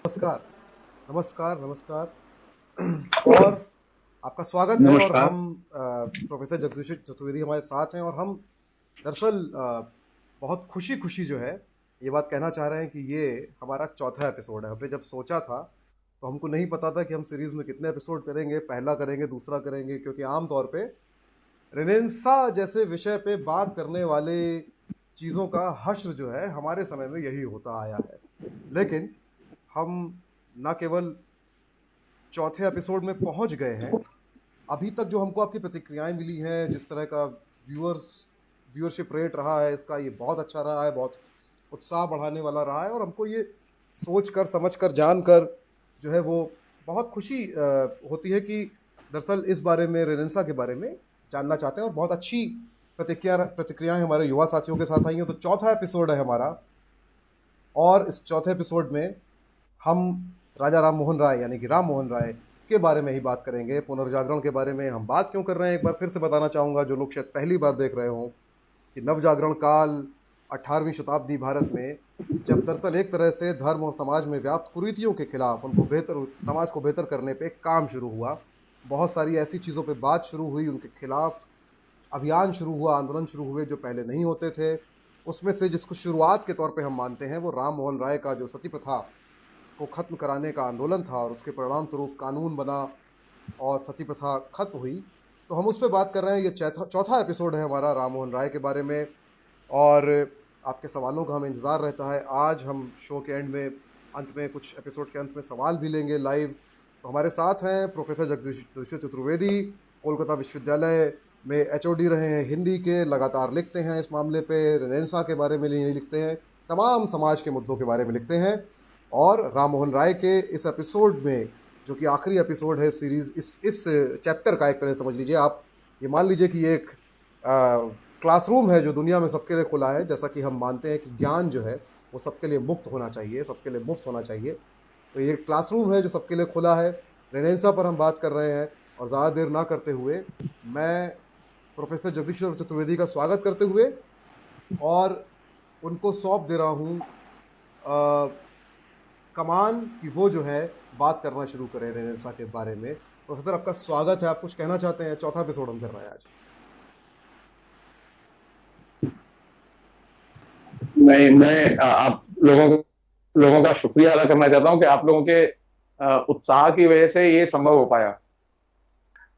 नमस्कार, नमस्कार, नमस्कार और आपका स्वागत है। और नमस्कार। हम प्रोफेसर जगदीश चतुर्वेदी हमारे साथ हैं और हम दरअसल बहुत खुशी जो है ये बात कहना चाह रहे हैं कि ये हमारा चौथा एपिसोड है। हमने जब सोचा था तो हमको नहीं पता था कि हम सीरीज़ में कितने एपिसोड करेंगे, पहला करेंगे, दूसरा करेंगे, क्योंकि आम तौर पे रेनेसां जैसे विषय पे बात करने वाले चीज़ों का हश्र जो है हमारे समय में यही होता आया है। लेकिन हम ना केवल चौथे एपिसोड में पहुंच गए हैं, अभी तक जो हमको आपकी प्रतिक्रियाएं मिली हैं, जिस तरह का व्यूअरशिप रेट रहा है इसका, ये बहुत अच्छा रहा है, बहुत उत्साह बढ़ाने वाला रहा है। और हमको ये सोच कर, समझ कर, जान कर जो है वो बहुत खुशी होती है कि दरअसल इस बारे में, रेनेसां के बारे में जानना चाहते हैं। और बहुत अच्छी प्रतिक्रियाएं हमारे युवा साथियों के साथ आई हैं। तो चौथा एपिसोड है हमारा, और इस चौथे एपिसोड में हम राजा राम मोहन राय यानी कि राम मोहन राय के बारे में ही बात करेंगे। पुनर्जागरण के बारे में हम बात क्यों कर रहे हैं, एक बार फिर से बताना चाहूँगा, जो लोग शायद पहली बार देख रहे हों, कि नवजागरण काल 18वीं शताब्दी भारत में, जब दरअसल एक तरह से धर्म और समाज में व्याप्त कुरीतियों के खिलाफ समाज को बेहतर करने पे काम शुरू हुआ। बहुत सारी ऐसी चीज़ों पे बात शुरू हुई, उनके खिलाफ अभियान शुरू हुआ, आंदोलन शुरू हुए जो पहले नहीं होते थे। उसमें से जिसको शुरुआत के तौर पे हम मानते हैं वो राम मोहन राय का जो सती प्रथा को ख़त्म कराने का आंदोलन था, और उसके परिणाम स्वरूप कानून बना और सती प्रथा खत्म हुई। तो हम उस पर बात कर रहे हैं। ये चौथा एपिसोड है हमारा राम मोहन राय के बारे में, और आपके सवालों का हमें इंतज़ार रहता है। आज हम शो के अंत में कुछ एपिसोड के अंत में सवाल भी लेंगे लाइव। तो हमारे साथ हैं प्रोफेसर जगदीश चतुर्वेदी, कोलकाता विश्वविद्यालय में HOD रहे हैं हिंदी के, लगातार लिखते हैं इस मामले पे, रेनेसां के बारे में लिखते हैं, तमाम समाज के मुद्दों के बारे में लिखते हैं। और राम मोहन राय के इस एपिसोड में, जो कि आखिरी एपिसोड है सीरीज, इस चैप्टर का एक तरह से समझ लीजिए आप, ये मान लीजिए कि ये एक क्लासरूम है जो दुनिया में सबके लिए खुला है। जैसा कि हम मानते हैं कि ज्ञान जो है वो सबके लिए मुक्त होना चाहिए, सबके लिए मुफ्त होना चाहिए। तो ये क्लासरूम है जो सबके लिए खुला है। रेनेसा पर हम बात कर रहे हैं, और ज़्यादा देर ना करते हुए मैं प्रोफेसर जगदीश्वर चतुर्वेदी का स्वागत करते हुए और उनको सौंप दे रहा हूँ कमान कि वो जो है बात करना शुरू करें रेनेसा के बारे में। प्रोफेसर, आपका स्वागत है। आप कुछ कहना चाहते हैं? चौथा एपिसोड हम कर रहे हैं आज। मैं आप लोगों का शुक्रिया अदा करना चाहता हूं कि आप लोगों के उत्साह की वजह से ये संभव हो पाया।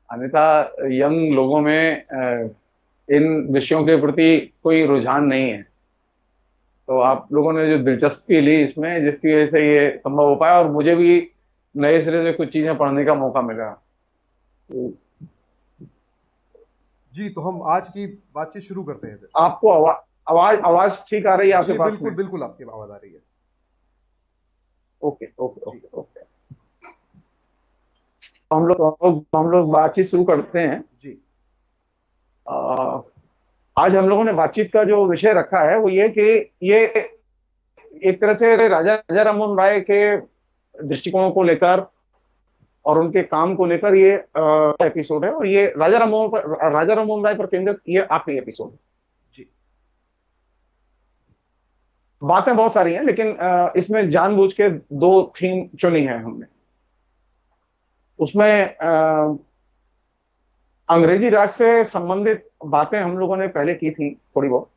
अन्यथा यंग लोगों में इन विषयों के प्रति कोई रुझान नहीं है। तो जी आप लोगों ने जो दिलचस्पी ली इसमें, जिसकी वजह से ये संभव हो पाया, और मुझे भी नए सिरे से कुछ चीजें पढ़ने का मौका मिला। तो जी, तो हम आज की बातचीत शुरू करते हैं फिर। आपको आवाज आवाज ठीक आ रही है आपके जी पास बिल्कुल में? बिल्कुल, आपकी आवाज़ आ रही है। ओके ओके जी ओके ओके। तो हम लोग बातचीत शुरू करते हैं। जी अ, आज हम लोगों ने बातचीत का जो विषय रखा है वो ये कि ये एक तरह से राजा राजा राममोहन राय के दृष्टिकोण को लेकर और उनके काम को लेकर ये एपिसोड है, और ये राजा राममोहन राय पर केंद्रित ये आखिरी एपिसोड है। जी बातें बहुत सारी हैं, लेकिन इसमें जानबूझ के दो थीम चुनी है हमने। उसमें अंग्रेजी राज से संबंधित बातें हम लोगों ने पहले की थी थोड़ी बहुत,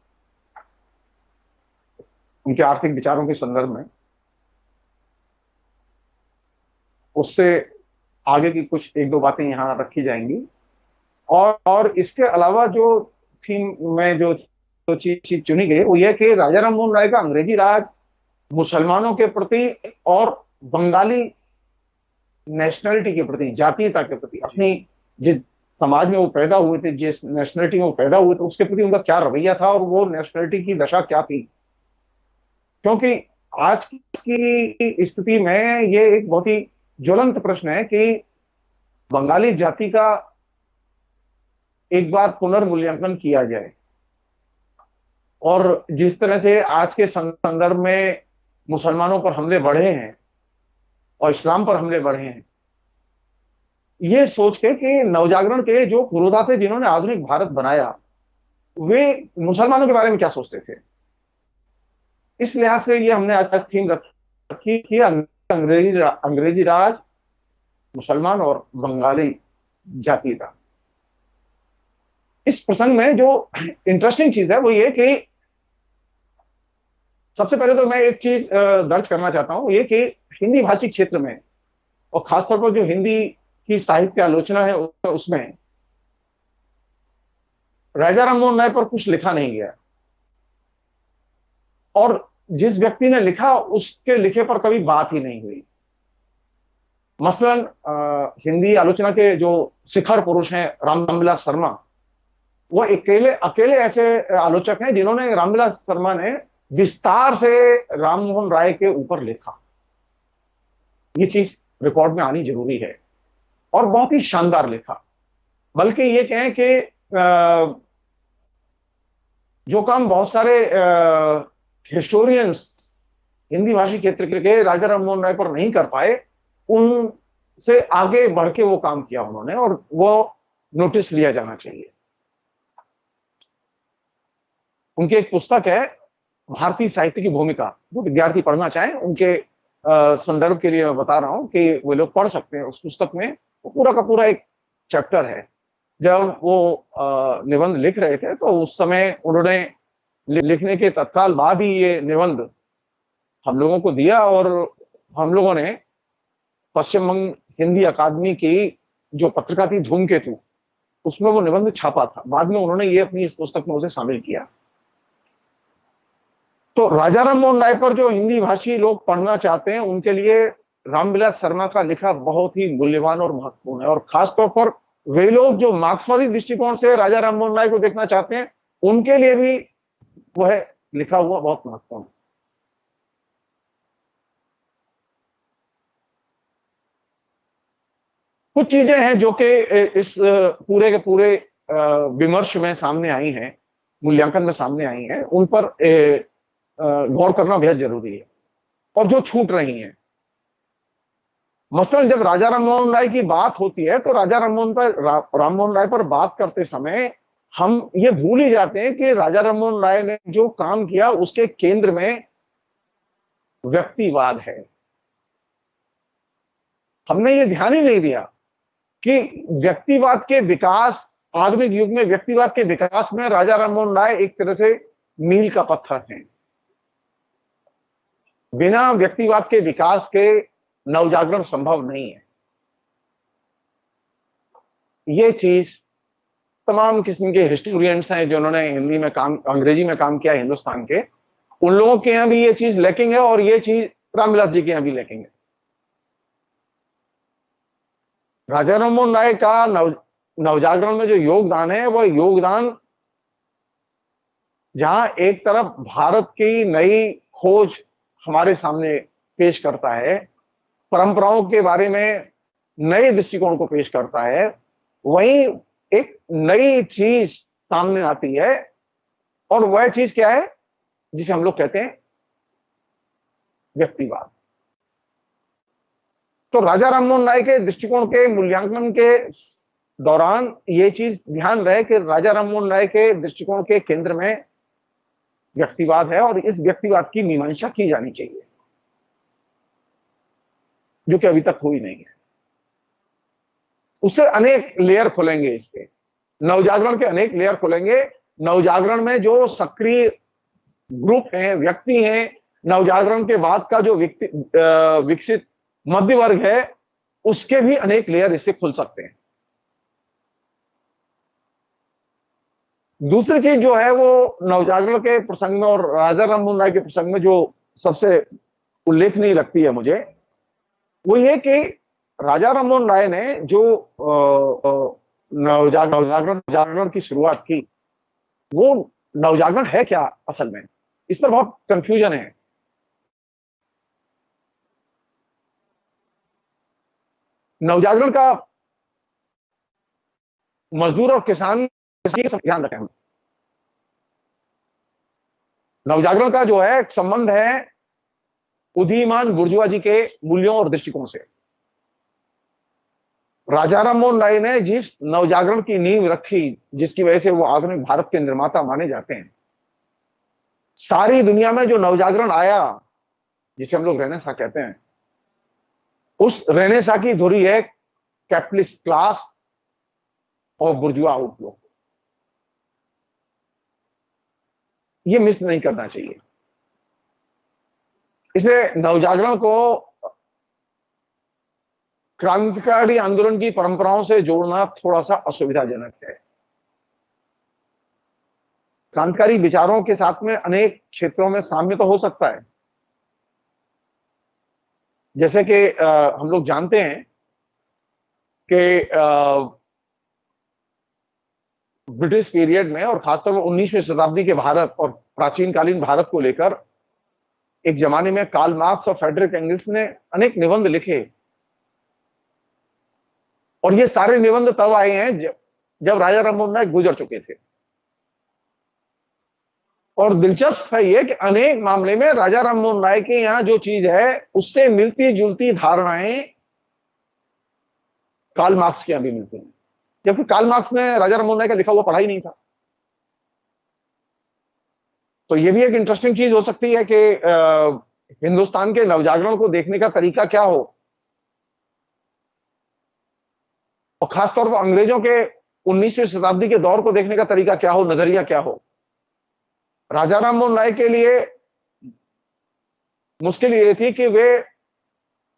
उनके आर्थिक विचारों के संदर्भ में। उससे आगे की कुछ एक दो बातें यहां रखी जाएंगी, और इसके अलावा जो थीम में जो चीज चुनी गई वो यह कि राजा राममोहन राय का अंग्रेजी राज मुसलमानों के प्रति और बंगाली नेशनलिटी के प्रति, जातीयता के प्रति, जी अपनी जिस समाज में वो पैदा हुए थे, जिस नेशनलिटी में वो पैदा हुए थे, उसके प्रति उनका क्या रवैया था और वो नेशनलिटी की दशा क्या थी। क्योंकि आज की स्थिति में ये एक बहुत ही ज्वलंत प्रश्न है कि बंगाली जाति का एक बार पुनर्मूल्यांकन किया जाए। और जिस तरह से आज के संदर्भ में मुसलमानों पर हमले बढ़े हैं और इस्लाम पर हमले बढ़े हैं, ये सोच के कि नवजागरण के जो पुरोधा थे जिन्होंने आधुनिक भारत बनाया, वे मुसलमानों के बारे में क्या सोचते थे। इस लिहाज से ये हमने आज थीम रखी कि अंग्रेजी राज, मुसलमान और बंगाली जाति था। इस प्रसंग में जो इंटरेस्टिंग चीज है वो ये कि सबसे पहले तो मैं एक चीज दर्ज करना चाहता हूं, ये कि हिंदी भाषी क्षेत्र में, और खासतौर पर जो हिंदी की साहित्य आलोचना है उसमें राजा राममोहन राय पर कुछ लिखा नहीं गया, और जिस व्यक्ति ने लिखा उसके लिखे पर कभी बात ही नहीं हुई। मसलन हिंदी आलोचना के जो शिखर पुरुष हैं रामविलास शर्मा, वो अकेले अकेले ऐसे आलोचक हैं जिन्होंने, रामविलास शर्मा ने विस्तार से राममोहन राय के ऊपर लिखा। ये चीज रिकॉर्ड में आनी जरूरी है, और बहुत ही शानदार लिखा। बल्कि ये कहें कि जो काम बहुत सारे हिस्टोरियंस हिंदी भाषी क्षेत्र के राजा राममोहन राय पर नहीं कर पाए, उनसे आगे बढ़ के वो काम किया उन्होंने, और वो नोटिस लिया जाना चाहिए। उनकी एक पुस्तक है भारतीय साहित्य की भूमिका, जो विद्यार्थी पढ़ना चाहें उनके संदर्भ के लिए मैं बता रहा हूं कि वो लोग पढ़ सकते हैं। उस पुस्तक में वो पूरा का पूरा एक चैप्टर है। जब वो निबंध लिख रहे थे तो उस समय उन्होंने लिखने के तत्काल बाद ही ये निबंध हम लोगों को दिया, और हम लोगों ने पश्चिम बंग हिंदी अकादमी की जो पत्रिका थी धूमकेतु, उसमें वो निबंध छापा था। बाद में उन्होंने ये अपनी इस पुस्तक में उसे शामिल किया। तो राजा राममोहन राय पर जो हिंदी भाषी लोग पढ़ना चाहते हैं उनके लिए रामविलास शर्मा का लिखा बहुत ही मूल्यवान और महत्वपूर्ण है, और खासतौर पर वे लोग जो मार्क्सवादी दृष्टिकोण से राजा राममोहन राय को देखना चाहते हैं उनके लिए भी वह लिखा हुआ बहुत महत्वपूर्ण है। कुछ चीजें हैं जो कि इस पूरे के पूरे विमर्श में सामने आई हैं, मूल्यांकन में सामने आई हैं, उन पर गौर करना बेहद जरूरी है, और जो छूट रही हैं। मसलन जब राजा राममोहन राय की बात होती है तो राममोहन राय पर बात करते समय हम ये भूल ही जाते हैं कि राजा राममोहन राय ने जो काम किया उसके केंद्र में व्यक्तिवाद है। हमने ये ध्यान ही नहीं दिया कि व्यक्तिवाद के विकास, आधुनिक युग में व्यक्तिवाद के विकास में राजा राममोहन राय एक तरह से मील का पत्थर हैं। बिना व्यक्तिवाद के विकास के नवजागरण संभव नहीं है। ये चीज तमाम किस्म के हिस्टोरियंस हैं जिन्होंने हिंदी में काम, अंग्रेजी में काम किया हिंदुस्तान के, उन लोगों के यहां भी ये चीज लैकिंग है, और ये चीज रामविलास जी के यहां भी लैकिंग है। राजा राममोहन राय का नवजागरण में जो योगदान है, वह योगदान जहां एक तरफ भारत की नई खोज हमारे सामने पेश करता है, परंपराओं के बारे में नए दृष्टिकोण को पेश करता है, वहीं एक नई चीज सामने आती है, और वह चीज क्या है जिसे हम लोग कहते हैं व्यक्तिवाद। तो राजा राममोहन राय के दृष्टिकोण के मूल्यांकन के दौरान यह चीज ध्यान रहे कि राजा राममोहन राय के दृष्टिकोण के केंद्र में व्यक्तिवाद है, और इस व्यक्तिवाद की मीमांसा की जानी चाहिए, जो कि अभी तक हुई नहीं है। उससे अनेक लेयर खुलेंगे, इसके नवजागरण के अनेक लेयर खुलेंगे। नवजागरण में जो सक्रिय ग्रुप हैं, व्यक्ति हैं, नवजागरण के बाद का जो विकसित मध्य वर्ग है, उसके भी अनेक लेयर इससे खुल सकते हैं। दूसरी चीज जो है वो नवजागरण के प्रसंग में और राजा राममोहन राय के प्रसंग में जो सबसे उल्लेखनीय लगती है मुझे, वो ये कि राजा राममोहन राय ने जो नवजागरण की शुरुआत की, वो नवजागरण है क्या असल में, इस पर बहुत कंफ्यूजन है। नवजागरण का मजदूर और किसान ध्यान रखें। नवजागरण का जो है संबंध है उदीयमान बुर्जुआजी के मूल्यों और दृष्टिकोण से। राजा राममोहन राय ने जिस नवजागरण की नींव रखी, जिसकी वजह से वो आधुनिक भारत के निर्माता माने जाते हैं, सारी दुनिया में जो नवजागरण आया, जिसे हम लोग रेनेसां कहते हैं, उस रेनेसां की धुरी है कैपिटलिस्ट क्लास और बुर्जुआ आउटलुक। ये मिस नहीं करना चाहिए। इसलिए नवजागरण को क्रांतिकारी आंदोलन की परंपराओं से जोड़ना थोड़ा सा असुविधाजनक है। क्रांतिकारी विचारों के साथ में अनेक क्षेत्रों में साम्य तो हो सकता है। जैसे कि हम लोग जानते हैं कि ब्रिटिश पीरियड में और खासतौर पर 19वीं शताब्दी के भारत और प्राचीन कालीन भारत को लेकर एक जमाने में कार्ल मार्क्स और फ्रेडरिक एंगल्स ने अनेक निबंध लिखे, और ये सारे निबंध तब आए हैं जब राजा राममोहन राय गुजर चुके थे। और दिलचस्प है ये कि अनेक मामले में राजा राममोहन राय के यहां जो चीज है उससे मिलती जुलती धारणाएं कार्ल मार्क्स के यहां भी मिलती हैं, जबकि कार्ल मार्क्स ने राजा राममोहन राय का लिखा हुआ पढ़ा ही नहीं था। तो ये भी एक इंटरेस्टिंग चीज हो सकती है कि हिंदुस्तान के नवजागरण को देखने का तरीका क्या हो, और खासतौर पर अंग्रेजों के 19वीं शताब्दी के दौर को देखने का तरीका क्या हो, नजरिया क्या हो। राजा राममोहन राय के लिए मुश्किल ये थी कि वे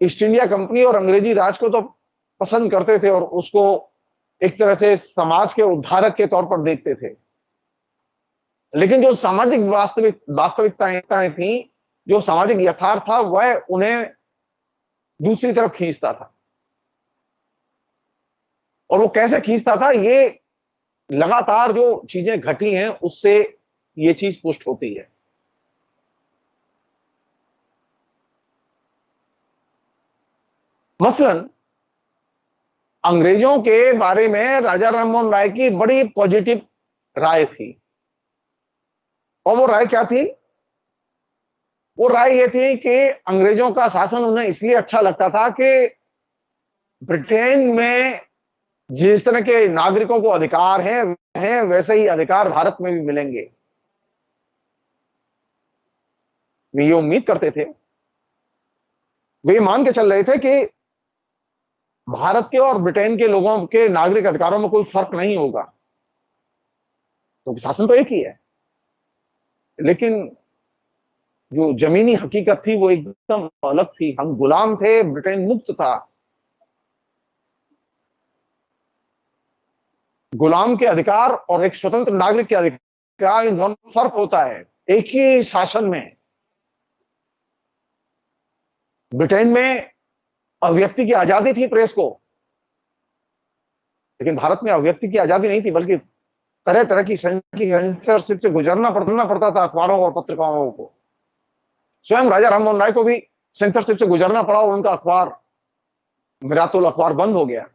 ईस्ट इंडिया कंपनी और अंग्रेजी राज को तो पसंद करते थे और उसको एक तरह से समाज के उद्धारक के तौर पर देखते थे, लेकिन जो सामाजिक वास्तविकताएं थी, जो सामाजिक यथार्थ था, वह उन्हें दूसरी तरफ खींचता था। और वो कैसे खींचता था, ये लगातार जो चीजें घटी हैं उससे ये चीज पुष्ट होती है। मसलन अंग्रेजों के बारे में राजा राममोहन राय की बड़ी पॉजिटिव राय थी। और वो राय क्या थी? वो राय ये थी कि अंग्रेजों का शासन उन्हें इसलिए अच्छा लगता था कि ब्रिटेन में जिस तरह के नागरिकों को अधिकार हैं वैसे ही अधिकार भारत में भी मिलेंगे। वे ये उम्मीद करते थे, वे मान के चल रहे थे कि भारत के और ब्रिटेन के लोगों के नागरिक अधिकारों में कोई फर्क नहीं होगा, तो शासन तो एक ही है। लेकिन जो जमीनी हकीकत थी वो एकदम अलग थी। हम गुलाम थे, ब्रिटेन मुक्त था। गुलाम के अधिकार और एक स्वतंत्र नागरिक के अधिकार, इन दोनों में फर्क होता है। एक ही शासन में ब्रिटेन में अभिव्यक्ति की आजादी थी प्रेस को, लेकिन भारत में अभिव्यक्ति की आजादी नहीं थी, बल्कि तरह तरह की सेंसरशिप से गुजरना पड़ता था अखबारों और पत्रिकाओं को। स्वयं राजा राममोहन राय को भी सेंसरशिप से गुजरना पड़ा और उनका अखबार मिरातुल अखबार बंद हो गया।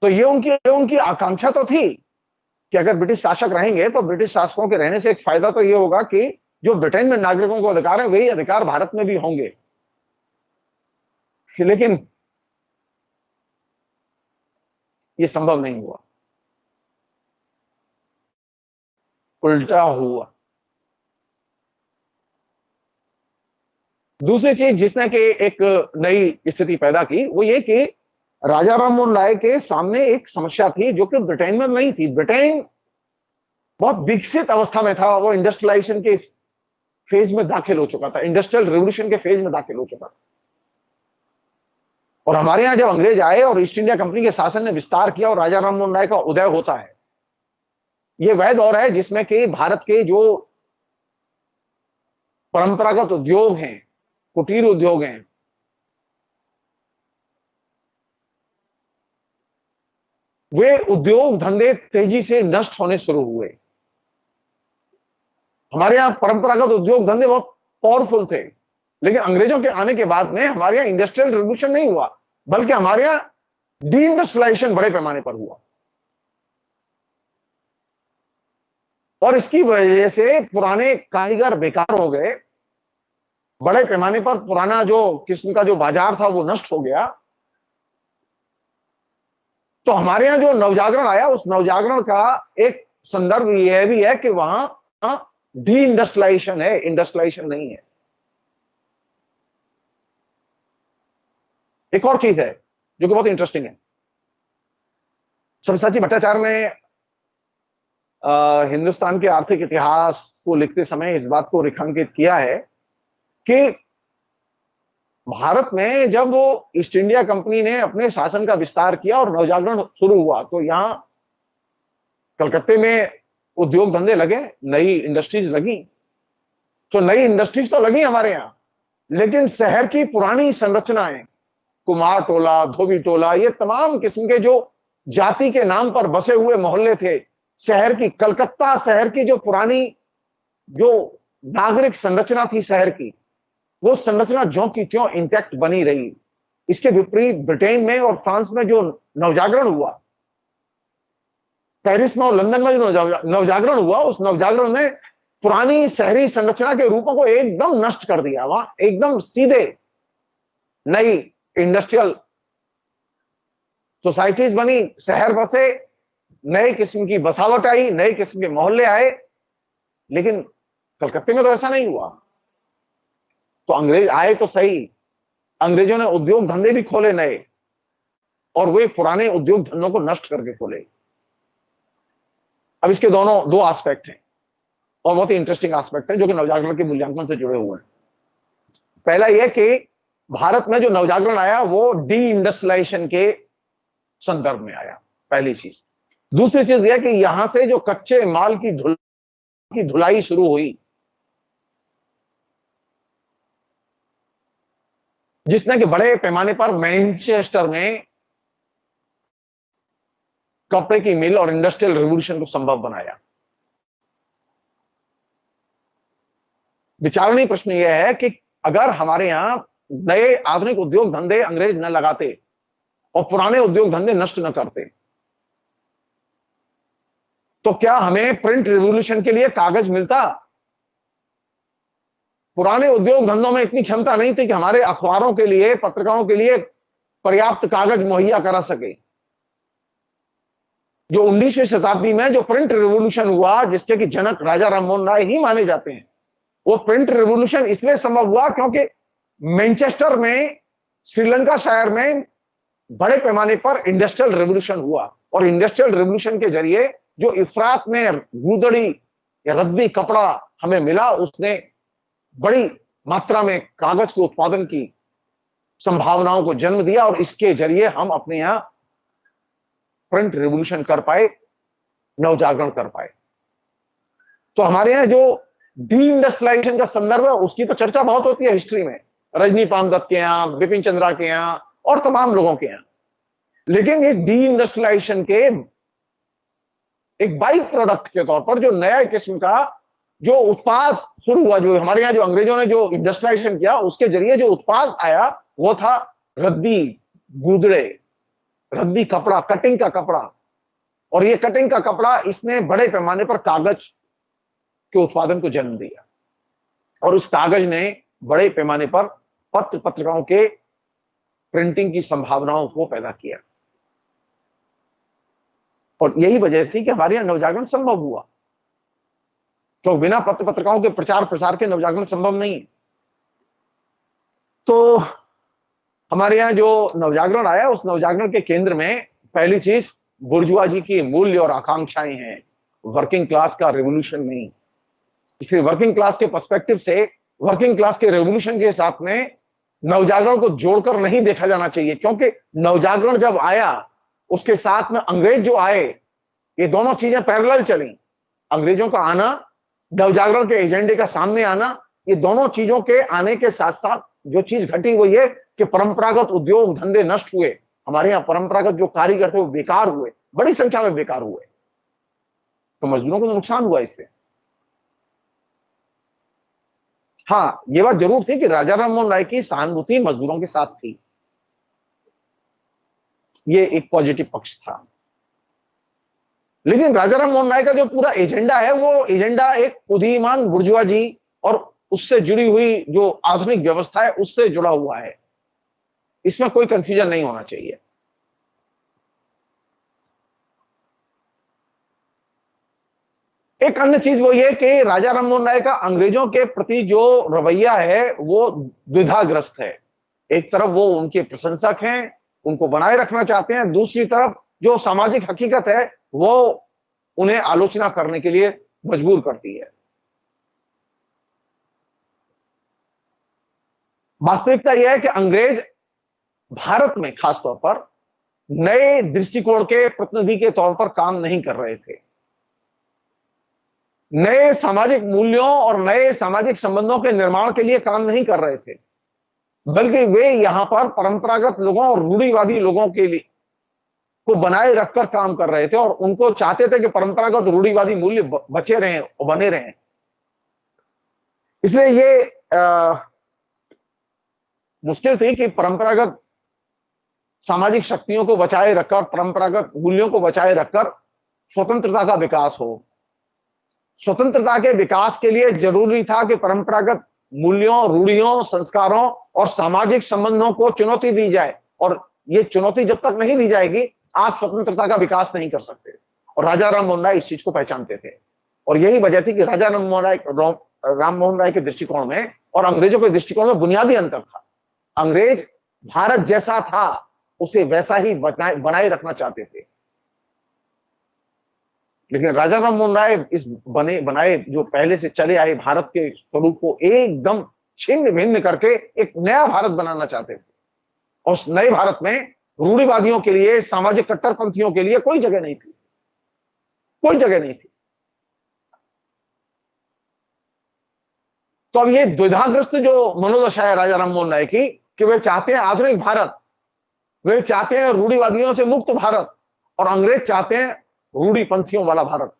तो ये उनकी आकांक्षा तो थी कि अगर ब्रिटिश शासक रहेंगे तो ब्रिटिश शासकों के रहने से एक फायदा तो ये होगा कि जो ब्रिटेन में नागरिकों को अधिकार है वही अधिकार भारत में भी होंगे। लेकिन ये संभव नहीं हुआ, उल्टा हुआ। दूसरी चीज जिसने कि एक नई स्थिति पैदा की वो ये कि राजा राममोहन राय के सामने एक समस्या थी जो कि ब्रिटेन में नहीं थी। ब्रिटेन बहुत विकसित अवस्था में था, वो इंडस्ट्रियलाइजेशन के फेज में दाखिल हो चुका था, इंडस्ट्रियल रिवोल्यूशन के फेज में दाखिल हो चुका था। और हमारे यहां जब अंग्रेज आए और ईस्ट इंडिया कंपनी के शासन ने विस्तार किया और राजा राममोहन राय का उदय होता है, यह वह दौर है जिसमें कि भारत के जो परंपरागत उद्योग हैं, कुटीर उद्योग हैं, वे उद्योग धंधे तेजी से नष्ट होने शुरू हुए। हमारे यहां परंपरागत उद्योग धंधे बहुत पावरफुल थे, लेकिन अंग्रेजों के आने के बाद में हमारे यहां इंडस्ट्रियल रिवोल्यूशन नहीं हुआ, बल्कि हमारे यहां डी इंडस्ट्रियलाइजेशन बड़े पैमाने पर हुआ। और इसकी वजह से पुराने कारीगर बेकार हो गए, बड़े पैमाने पर पुराना जो किस्म का जो बाजार था वो नष्ट हो गया। तो हमारे यहां जो नवजागरण आया, उस नवजागरण का एक संदर्भ यह भी है कि वहां डी इंडस्ट्रियलाइजेशन है, इंडस्ट्रियलाइजेशन नहीं है। एक और चीज है जो कि बहुत इंटरेस्टिंग है। सब्यसाची भट्टाचार्य ने हिंदुस्तान के आर्थिक इतिहास को लिखते समय इस बात को रेखांकित किया है कि भारत में जब वो ईस्ट इंडिया कंपनी ने अपने शासन का विस्तार किया और नवजागरण शुरू हुआ, तो यहां कलकत्ते में उद्योग धंधे लगे, नई इंडस्ट्रीज लगी। तो नई इंडस्ट्रीज तो लगी हमारे यहां, लेकिन शहर की पुरानी संरचनाएं, कुमार टोला, धोबी टोला, ये तमाम किस्म के जो जाति के नाम पर बसे हुए मोहल्ले थे, शहर की, कलकत्ता शहर की जो पुरानी जो नागरिक संरचना थी शहर की, वो संरचना ज्यों की त्यों इंटैक्ट बनी रही। इसके विपरीत ब्रिटेन में और फ्रांस में जो नवजागरण हुआ, पेरिस में और लंदन में जो नवजागरण हुआ, उस नवजागरण ने पुरानी शहरी संरचना के रूपों को एकदम नष्ट कर दिया। वहां एकदम सीधे नई इंडस्ट्रियल सोसाइटीज बनी, शहर बसे, नए किस्म की बसावट आई, नए किस्म के मोहल्ले आए। लेकिन कलकत्ते में तो ऐसा नहीं हुआ। तो अंग्रेज आए तो सही, अंग्रेजों ने उद्योग धंधे भी खोले नए, और वे पुराने उद्योग धंधों को नष्ट करके खोले। अब इसके दोनों दो एस्पेक्ट हैं और बहुत ही इंटरेस्टिंग एस्पेक्ट है जो कि नवजागरण के मूल्यांकन से जुड़े हुए हैं। पहला यह कि भारत में जो नवजागरण आया वो डी इंडस्ट्रियलाइजेशन के संदर्भ में आया, पहली चीज। दूसरी चीज यह कि यहां से जो कच्चे माल की धुलाई शुरू हुई, जिसने कि बड़े पैमाने पर मैनचेस्टर में कपड़े की मिल और इंडस्ट्रियल रिवोल्यूशन को संभव बनाया। विचारणीय प्रश्न यह है कि अगर हमारे यहां नए आधुनिक उद्योग धंधे अंग्रेज न लगाते और पुराने उद्योग धंधे नष्ट न करते, तो क्या हमें प्रिंट रिवॉल्यूशन के लिए कागज मिलता? पुराने उद्योग धंधों में इतनी क्षमता नहीं थी कि हमारे अखबारों के लिए, पत्रिकाओं के लिए पर्याप्त कागज मुहैया करा सके। जो 19वीं शताब्दी में जो प्रिंट रिवॉल्यूशन हुआ, जिसके कि जनक राजा राममोहन राय ही माने जाते हैं, वो प्रिंट रिवॉल्यूशन इसलिए संभव हुआ क्योंकि मैनचेस्टर में, श्रीलंका शहर में बड़े पैमाने पर इंडस्ट्रियल रिवॉल्यूशन हुआ, और इंडस्ट्रियल रिवॉल्यूशन के जरिए जो इफरात में गुदड़ी या रद्दी कपड़ा हमें मिला, उसने बड़ी मात्रा में कागज के उत्पादन की संभावनाओं को जन्म दिया, और इसके जरिए हम अपने यहां प्रिंट रिवॉल्यूशन कर पाए, नवजागरण कर पाए। तो हमारे यहां जो डी इंडस्ट्रियलाइजेशन का संदर्भ है, उसकी तो चर्चा बहुत होती है हिस्ट्री में, रजनी पामदत्त के यहां, बिपिन चंद्रा के यहां और तमाम लोगों के यहां। लेकिन इस डी इंडस्ट्रियलाइजेशन के एक बाई प्रोडक्ट के तौर पर जो नया किस्म का जो उत्पाद शुरू हुआ, जो हमारे यहां जो अंग्रेजों ने जो इंडस्ट्रियलाइजेशन किया, उसके जरिए जो उत्पाद आया वो था रद्दी, गुदड़े, रद्दी कपड़ा, कटिंग का कपड़ा। और ये कटिंग का कपड़ा, इसने बड़े पैमाने पर कागज के उत्पादन को जन्म दिया, और उस कागज ने बड़े पैमाने पर पत्र पत्रिकाओं के प्रिंटिंग की संभावनाओं को पैदा किया। और यही वजह थी कि हमारे यहां नवजागरण संभव हुआ, तो बिना पत्र पत्रिकाओं के प्रचार प्रसार के नवजागरण संभव नहीं। तो हमारे यहां जो नवजागरण आया, उस नवजागरण के केंद्र में पहली चीज बुर्जुआजी की मूल्य और आकांक्षाएं हैं, वर्किंग क्लास का रिवॉल्यूशन नहीं। इसलिए वर्किंग क्लास के पर्सपेक्टिव से, वर्किंग क्लास के रिवॉल्यूशन के साथ में नवजागरण को जोड़कर नहीं देखा जाना चाहिए, क्योंकि नवजागरण जब आया उसके साथ में अंग्रेज जो आए, ये दोनों चीजें पैरेलल चली। अंग्रेजों का आना, नवजागरण के एजेंडे का सामने आना, ये दोनों चीजों के आने के साथ साथ जो चीज घटी वो ये कि परंपरागत उद्योग धंधे नष्ट हुए। हमारे यहां परंपरागत जो कारीगर थे वो बेकार हुए, बड़ी संख्या में बेकार हुए, तो मजदूरों को तो नुकसान हुआ इससे। हाँ, ये बात जरूर थी कि राजा राममोहन राय की सहानुभूति मजदूरों के साथ थी, ये एक पॉजिटिव पक्ष था। लेकिन राजा राममोहन राय का जो पूरा एजेंडा है, वो एजेंडा एक उदीयमान बुर्जुआजी और उससे जुड़ी हुई जो आधुनिक व्यवस्था है उससे जुड़ा हुआ है, इसमें कोई कंफ्यूजन नहीं होना चाहिए। एक अन्य चीज वो ये कि राजा राममोहन राय का अंग्रेजों के प्रति जो रवैया है वो द्विधाग्रस्त है। एक तरफ वो उनके प्रशंसक हैं, उनको बनाए रखना चाहते हैं, दूसरी तरफ जो सामाजिक हकीकत है वो उन्हें आलोचना करने के लिए मजबूर करती है। वास्तविकता यह है कि अंग्रेज भारत में खासतौर पर नए दृष्टिकोण के प्रतिनिधि के तौर पर काम नहीं कर रहे थे। नए सामाजिक मूल्यों और नए सामाजिक संबंधों के निर्माण के लिए काम नहीं कर रहे थे, बल्कि वे यहां पर परंपरागत लोगों और रूढ़िवादी लोगों के लिए को बनाए रखकर काम कर रहे थे, और उनको चाहते थे कि परंपरागत रूढ़िवादी मूल्य बचे रहें और बने रहें। इसलिए ये मुश्किल थी कि परंपरागत सामाजिक शक्तियों को बचाए रखकर, परंपरागत मूल्यों को बचाए रखकर स्वतंत्रता का विकास हो। स्वतंत्रता के विकास के लिए जरूरी था कि परंपरागत मूल्यों, रूढ़ियों, संस्कारों और सामाजिक संबंधों को चुनौती दी जाए, और ये चुनौती जब तक नहीं दी जाएगी आप स्वतंत्रता का विकास नहीं कर सकते। और राजा राममोहन राय इस चीज को पहचानते थे, और यही वजह थी कि राजा राममोहन राय के दृष्टिकोण में और अंग्रेजों के दृष्टिकोण में बुनियादी अंतर था। अंग्रेज भारत जैसा था उसे वैसा ही बनाए रखना चाहते थे, लेकिन राजा राममोहन राय इस बनाए जो पहले से चले आए भारत के स्वरूप को एकदम छिन्न भिन्न करके एक नया भारत बनाना चाहते थे। और उस नए भारत में रूढ़िवादियों के लिए, सामाजिक कट्टरपंथियों के लिए कोई जगह नहीं थी, कोई जगह नहीं थी। तो अब ये द्विधाग्रस्त जो मनोदशा है राजा राममोहन राय की, कि वे चाहते हैं आधुनिक भारत, वे चाहते हैं रूढ़िवादियों से मुक्त भारत, और अंग्रेज चाहते हैं रूढ़िपंथियों वाला भारत।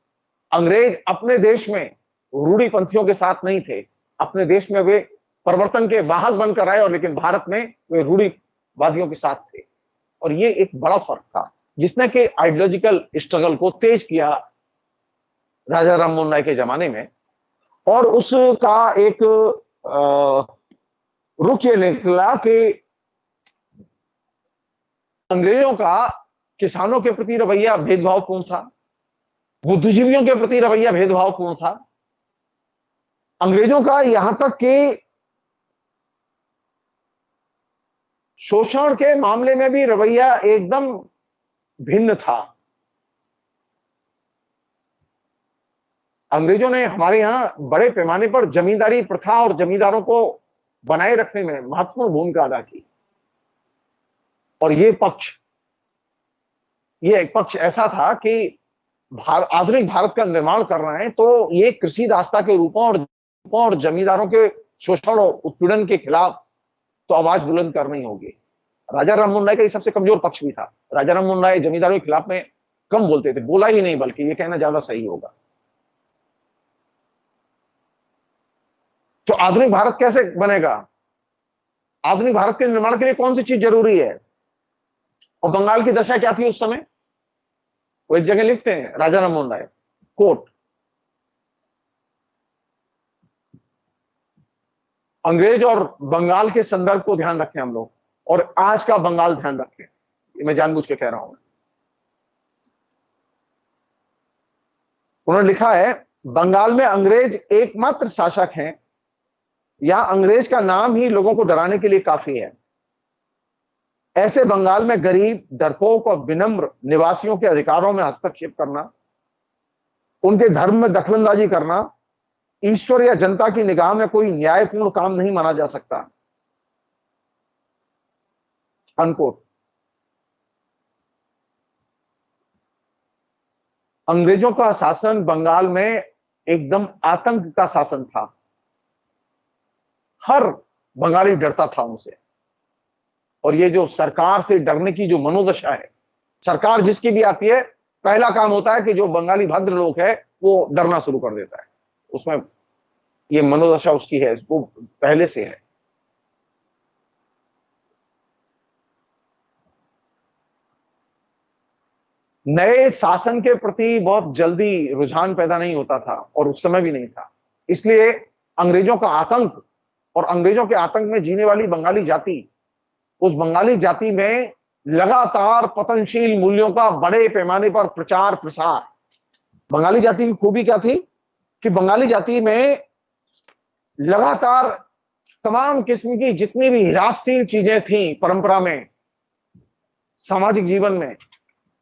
अंग्रेज अपने देश में रूढ़िपंथियों के साथ नहीं थे, अपने देश में वे परिवर्तन के वाहक बनकर आए, और लेकिन भारत में वे रूढ़िवादियों के साथ थे। और ये एक बड़ा फर्क था जिसने कि आइडियोलॉजिकल स्ट्रगल को तेज किया राजा राम मोहन राय के जमाने में। और उसका एक रुख ये निकला कि अंग्रेजों का किसानों के प्रति रवैया भेदभावपूर्ण था, बुद्धिजीवियों के प्रति रवैया भेदभावपूर्ण था। अंग्रेजों का यहां तक कि शोषण के मामले में भी रवैया एकदम भिन्न था। अंग्रेजों ने हमारे यहां बड़े पैमाने पर जमींदारी प्रथा और जमींदारों को बनाए रखने में महत्वपूर्ण भूमिका अदा की। और ये एक पक्ष ऐसा था कि आधुनिक भारत का निर्माण कर रहे हैं, तो ये कृषि दासता के रूपों और जमींदारों के शोषण और उत्पीड़न के खिलाफ तो आवाज बुलंद करनी होगी। राजा राम मोहन राय का ये सबसे कमजोर पक्ष भी था। राजा राम मोहन राय जमींदारों के खिलाफ में कम बोलते थे, बोला ही नहीं, बल्कि ये कहना ज्यादा सही होगा। तो आधुनिक भारत कैसे बनेगा? आधुनिक भारत के निर्माण के लिए कौन सी चीज जरूरी है? और बंगाल की दशा क्या थी उस समय? वो एक जगह लिखते हैं राजा राम मोहन राय, कोट, अंग्रेज और बंगाल के संदर्भ को ध्यान रखें हम लोग, और आज का बंगाल ध्यान रखें। ये मैं जानबूझ के कह रहा हूं। उन्होंने लिखा है, बंगाल में अंग्रेज एकमात्र शासक हैं। यहां अंग्रेज का नाम ही लोगों को डराने के लिए काफी है। ऐसे बंगाल में गरीब, डरपोक और विनम्र निवासियों के अधिकारों में हस्तक्षेप करना, उनके धर्म में दखलंदाजी करना ईश्वर या जनता की निगाह में कोई न्यायपूर्ण काम नहीं माना जा सकता। अनकोट। अंग्रेजों का शासन बंगाल में एकदम आतंक का शासन था। हर बंगाली डरता था उनसे। और ये जो सरकार से डरने की जो मनोदशा है, सरकार जिसकी भी आती है, पहला काम होता है कि जो बंगाली भद्र लोग है वो डरना शुरू कर देता है। उसमें ये मनोदशा उसकी है, वो पहले से है। नए शासन के प्रति बहुत जल्दी रुझान पैदा नहीं होता था, और उस समय भी नहीं था। इसलिए अंग्रेजों का आतंक और अंग्रेजों के आतंक में जीने वाली बंगाली जाति, उस बंगाली जाति में लगातार पतनशील मूल्यों का बड़े पैमाने पर प्रचार प्रसार। बंगाली जाति की खूबी क्या थी कि बंगाली जाति में लगातार तमाम किस्म की जितनी भी ह्रासशील चीजें थी परंपरा में, सामाजिक जीवन में,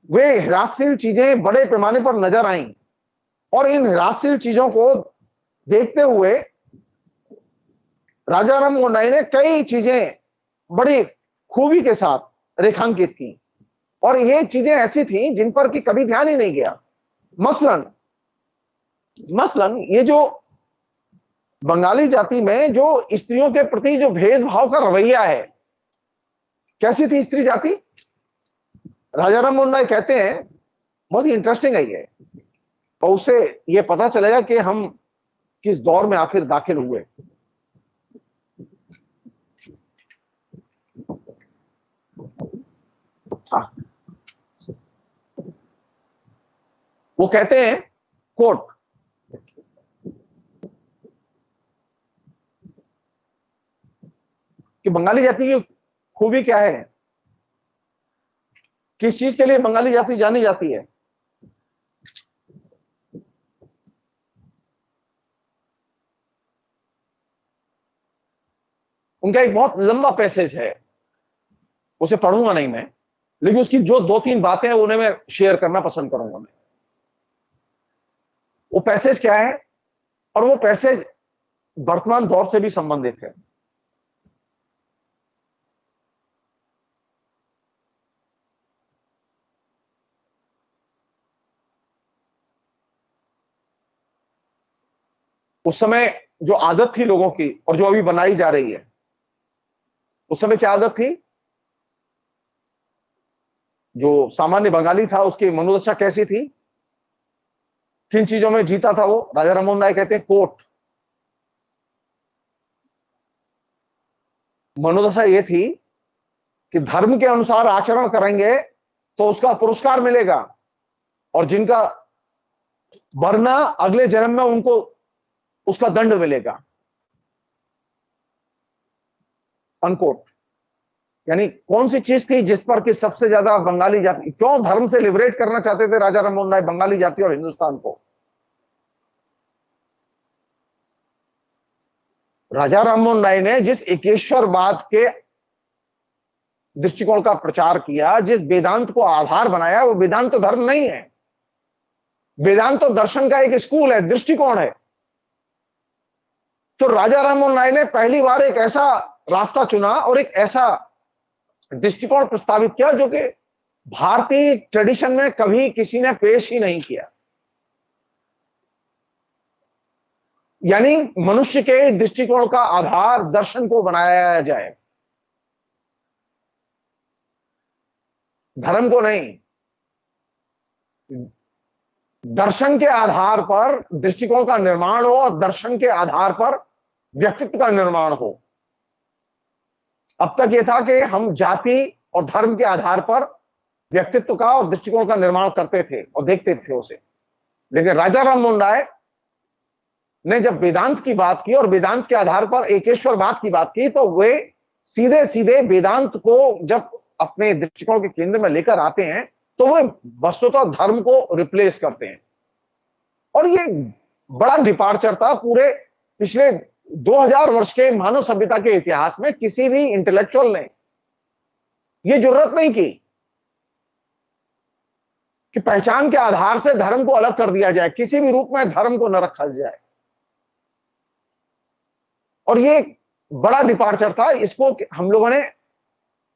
वे ह्रासशील चीजें बड़े पैमाने पर नजर आईं। और इन ह्रासशील चीजों को देखते हुए राजा राम मोहन राय ने कई चीजें बड़ी खूबी के साथ रेखांकित की। और ये चीजें ऐसी थी जिन पर कि कभी ध्यान ही नहीं गया। मसलन ये जो बंगाली जाति में जो स्त्रियों के प्रति जो भेदभाव का रवैया है, कैसी थी स्त्री जाति? राजा राम मोहन राय कहते हैं, बहुत ही इंटरेस्टिंग है ये, और उससे ये पता चलेगा कि हम किस दौर में आखिर दाखिल हुए। वो कहते हैं, कोट, कि बंगाली जाति की खूबी क्या है, किस चीज के लिए बंगाली जाति जानी जाती है। उनका एक बहुत लंबा पैसेज है, उसे पढ़ूंगा नहीं मैं, लेकिन उसकी जो 2-3 बातें हैं उन्हें मैं शेयर करना पसंद करूंगा मैं। वो पैसेज क्या है, और वो पैसेज वर्तमान दौर से भी संबंधित है। उस समय जो आदत थी लोगों की, और जो अभी बनाई जा रही है, उस समय क्या आदत थी? जो सामान्य बंगाली था उसकी मनोदशा कैसी थी, किन चीजों में जीता था वो? राजा राम मोहन राय कहते हैं, कोट, मनोदशा ये थी कि धर्म के अनुसार आचरण करेंगे तो उसका पुरस्कार मिलेगा, और जिनका वरना अगले जन्म में उनको उसका दंड मिलेगा, अनकोट। यानी कौन सी चीज थी जिस पर कि सबसे ज्यादा बंगाली जाति, क्यों धर्म से लिबरेट करना चाहते थे राजा राममोहन राय बंगाली जाति और हिंदुस्तान को? राजा राममोहन राय ने जिस एकेश्वरवाद के दृष्टिकोण का प्रचार किया, जिस वेदांत को आधार बनाया, वो वेदांत तो धर्म नहीं है। वेदांत तो दर्शन का एक स्कूल है, दृष्टिकोण है। तो राजा राममोहन राय ने पहली बार एक ऐसा रास्ता चुना और एक ऐसा दृष्टिकोण प्रस्तावित किया जो कि भारतीय ट्रेडिशन में कभी किसी ने पेश ही नहीं किया। यानी मनुष्य के दृष्टिकोण का आधार दर्शन को बनाया जाए, धर्म को नहीं। दर्शन के आधार पर दृष्टिकोण का निर्माण हो और दर्शन के आधार पर व्यक्तित्व का निर्माण हो। अब तक यह था कि हम जाति और धर्म के आधार पर व्यक्तित्व का और दृष्टिकोण का निर्माण करते थे और देखते थे उसे। लेकिन राजा राममोहन राय ने जब वेदांत की बात की और वेदांत के आधार पर एकेश्वरवाद की बात की, तो वे सीधे सीधे वेदांत को जब अपने दृष्टिकोण के केंद्र में लेकर आते हैं तो वे वस्तुतः धर्म को रिप्लेस करते हैं। और ये बड़ा डिपार्चर था पूरे पिछले 2000 वर्ष के मानव सभ्यता के इतिहास में। किसी भी इंटेलेक्चुअल ने यह जरूरत नहीं की कि पहचान के आधार से धर्म को अलग कर दिया जाए, किसी भी रूप में धर्म को न रखा जाए। और ये बड़ा डिपार्चर था। इसको हम लोगों ने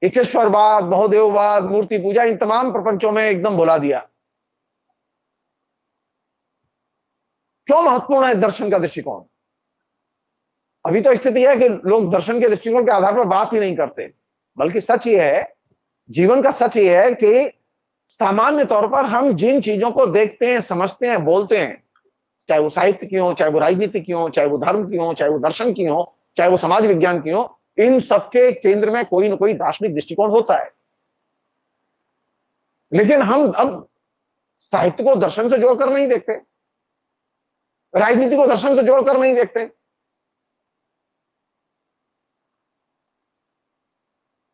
एकेश्वरवाद, बहुदेववाद, मूर्ति पूजा, इन तमाम प्रपंचों में एकदम भुला दिया। क्यों महत्वपूर्ण है दर्शन का दृष्टिकोण? अभी तो स्थिति है कि लोग दर्शन के दृष्टिकोण के आधार पर बात ही नहीं करते, बल्कि सच ये है, जीवन का सच ये है कि सामान्य तौर पर हम जिन चीजों को देखते हैं, समझते हैं, बोलते हैं, चाहे वो साहित्य की हो, चाहे वो राजनीति की हो, चाहे वो धर्म की हो, चाहे वो दर्शन की हो, चाहे वो समाज विज्ञान की हो, इन सबके केंद्र में कोई ना कोई दार्शनिक दृष्टिकोण होता है। लेकिन हम अब साहित्य को दर्शन से जोड़कर नहीं देखते, राजनीति को दर्शन से जोड़कर नहीं देखते।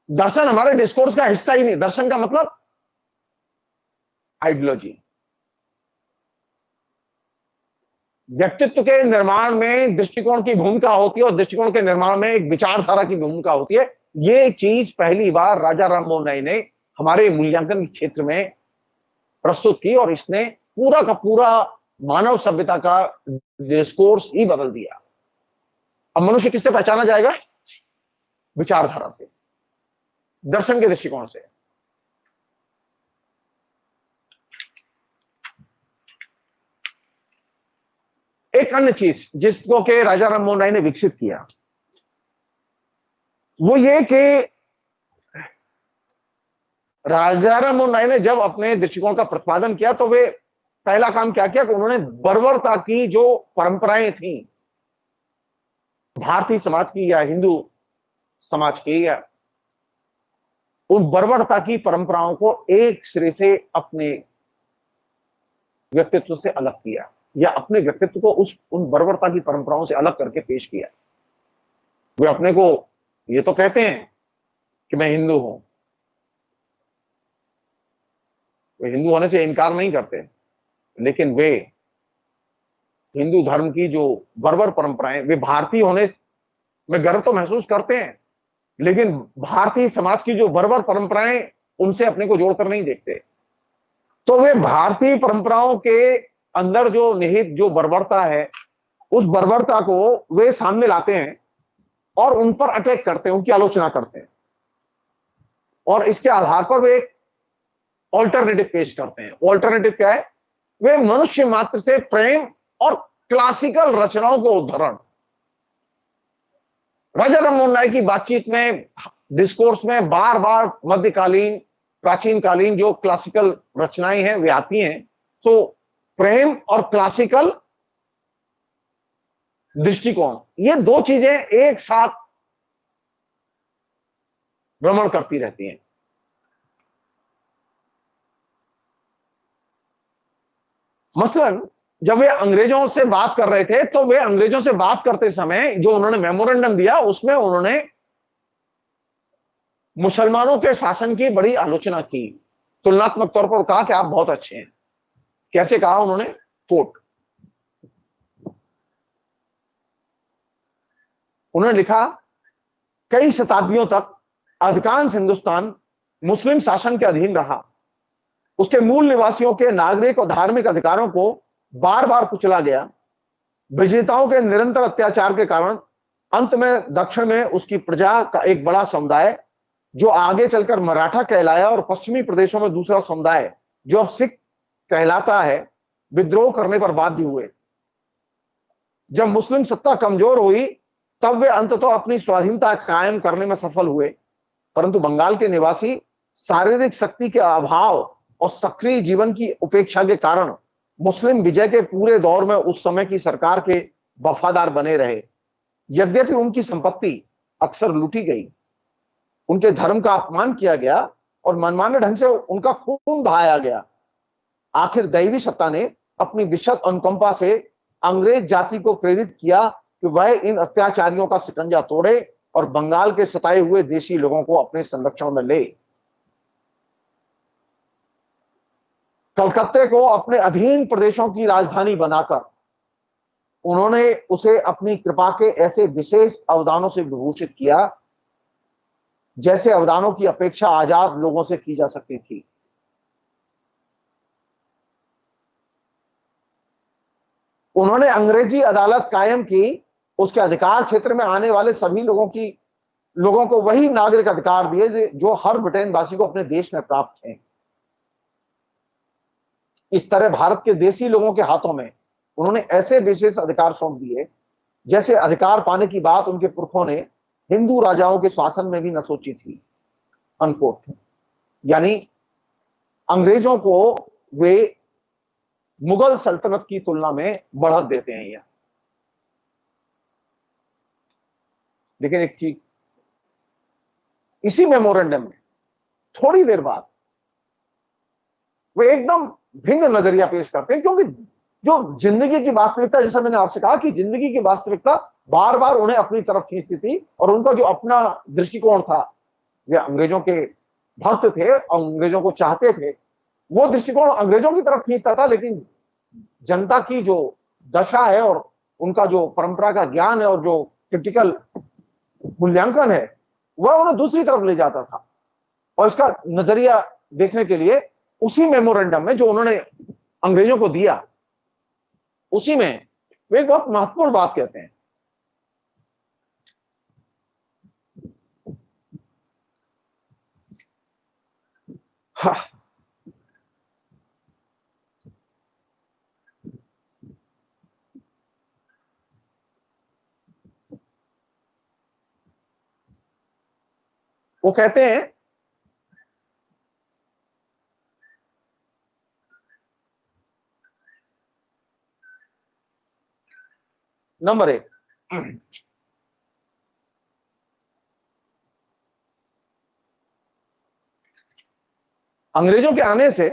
दर्शन हमारे डिस्कोर्स का हिस्सा ही नहीं। दर्शन का मतलब आइडियोलॉजी। व्यक्तित्व के निर्माण में दृष्टिकोण की भूमिका होती है और दृष्टिकोण के निर्माण में एक विचारधारा की भूमिका होती है। ये चीज पहली बार राजा राममोहन राय ने हमारे मूल्यांकन के क्षेत्र में प्रस्तुत की और इसने पूरा का पूरा मानव सभ्यता का डिस्कोर्स ही बदल दिया। अब मनुष्य किससे पहचाना जाएगा? विचारधारा से, दर्शन के दृष्टिकोण से। एक अन्य चीज जिसको के राजा राममोहन राय ने विकसित किया वो ये कि राजा राममोहन राय ने जब अपने दृष्टिकोण का प्रतिपादन किया तो वे पहला काम क्या किया कि उन्होंने बर्बरता की जो परंपराएं थी भारतीय समाज की या हिंदू समाज की, या उन बर्बरता की परंपराओं को एक सिरे से अपने व्यक्तित्व से अलग किया, या अपने व्यक्तित्व को उन बर्बरता की परंपराओं से अलग करके पेश किया। वे अपने को ये तो कहते हैं कि मैं हिंदू हूं, वे हिंदू होने से इनकार नहीं करते, लेकिन वे हिंदू धर्म की जो बर्बर परंपराएं, वे भारतीय होने में गर्व तो महसूस करते हैं, लेकिन भारतीय समाज की जो बर्बर परंपराएं उनसे अपने को जोड़कर नहीं देखते। तो वे भारतीय परंपराओं के अंदर जो निहित जो बर्बरता है, उस बर्बरता को वे सामने लाते हैं और उन पर अटैक करते हैं, उनकी आलोचना करते हैं, और इसके आधार पर वे ऑल्टरनेटिव पेश करते हैं। ऑल्टरनेटिव क्या है? वे मनुष्य मात्र से प्रेम और क्लासिकल रचनाओं को उद्धरण। राजा राममोहन राय की बातचीत में, डिस्कोर्स में बार बार मध्यकालीन, प्राचीन कालीन जो क्लासिकल रचनाएं हैं वे आती हैं। तो प्रेम और क्लासिकल दृष्टिकोण, ये दो चीजें एक साथ भ्रमण करती रहती हैं। मसलन जब वे अंग्रेजों से बात कर रहे थे तो वे अंग्रेजों से बात करते समय जो उन्होंने मेमोरेंडम दिया उसमें उन्होंने मुसलमानों के शासन की बड़ी आलोचना की, तुलनात्मक तौर पर कहा कि आप बहुत अच्छे हैं। कैसे कहा उन्होंने? कोट उन्होंने लिखा, कई शताब्दियों तक अधिकांश हिंदुस्तान मुस्लिम शासन के अधीन रहा। उसके मूल निवासियों के नागरिक और धार्मिक अधिकारों को बार बार कुचला गया। विजेताओं के निरंतर अत्याचार के कारण अंत में दक्षिण में उसकी प्रजा का एक बड़ा समुदाय जो आगे चलकर मराठा कहलाया और पश्चिमी प्रदेशों में दूसरा समुदाय जो अब सिख कहलाता है, विद्रोह करने पर बाध्य हुए। जब मुस्लिम सत्ता कमजोर हुई तब वे अंततः अपनी स्वाधीनता कायम करने में सफल हुए, परंतु बंगाल के निवासी शारीरिक शक्ति के अभाव और सक्रिय जीवन की उपेक्षा के कारण मुस्लिम विजय के पूरे दौर में उस समय की सरकार के वफादार बने रहे। यद्यपि उनकी संपत्ति अक्सर लूटी गई, उनके धर्म का अपमान किया गया और मनमाने ढंग से उनका खून बहाया गया, आखिर दैवी सत्ता ने अपनी विशद अनुकंपा से अंग्रेज जाति को प्रेरित किया कि वह इन अत्याचारियों का शिकंजा तोड़े और बंगाल के सताए हुए देशी लोगों को अपने संरक्षण में ले। कलकत्ते को अपने अधीन प्रदेशों की राजधानी बनाकर उन्होंने उसे अपनी कृपा के ऐसे विशेष अवदानों से विभूषित किया जैसे अवदानों की अपेक्षा आजाद लोगों से की जा सकती थी। उन्होंने अंग्रेजी अदालत कायम की, उसके अधिकार क्षेत्र में आने वाले सभी लोगों को वही नागरिक अधिकार दिए जो हर ब्रिटेन वासी को अपने देश में प्राप्त थे। इस तरह भारत के देसी लोगों के हाथों में उन्होंने ऐसे विशेष अधिकार सौंप दिए जैसे अधिकार पाने की बात उनके पुरखों ने हिंदू राजाओं के शासन में भी न सोची थी, अनकोट। यानी अंग्रेजों को वे मुगल सल्तनत की तुलना में बढ़त देते हैं यह। लेकिन एक चीज, इसी मेमोरेंडम में थोड़ी देर बाद वे एकदम भिन्न नजरिया पेश करते हैं, क्योंकि जो जिंदगी की वास्तविकता, जैसा मैंने आपसे कहा कि जिंदगी की वास्तविकता बार बार उन्हें अपनी तरफ खींचती थी और उनका जो अपना दृष्टिकोण था, वे अंग्रेजों के भक्त थे, अंग्रेजों को चाहते थे, वो दृष्टिकोण अंग्रेजों की तरफ खींचता था, लेकिन जनता की जो दशा है और उनका जो परंपरा का ज्ञान है और जो क्रिटिकल मूल्यांकन है वह उन्हें दूसरी तरफ ले जाता था। और इसका नजरिया देखने के लिए उसी मेमोरेंडम में जो उन्होंने अंग्रेजों को दिया, उसी में वे एक बहुत महत्वपूर्ण बात कहते हैं। हाँ, वो कहते हैं, नंबर 1, अंग्रेजों के आने से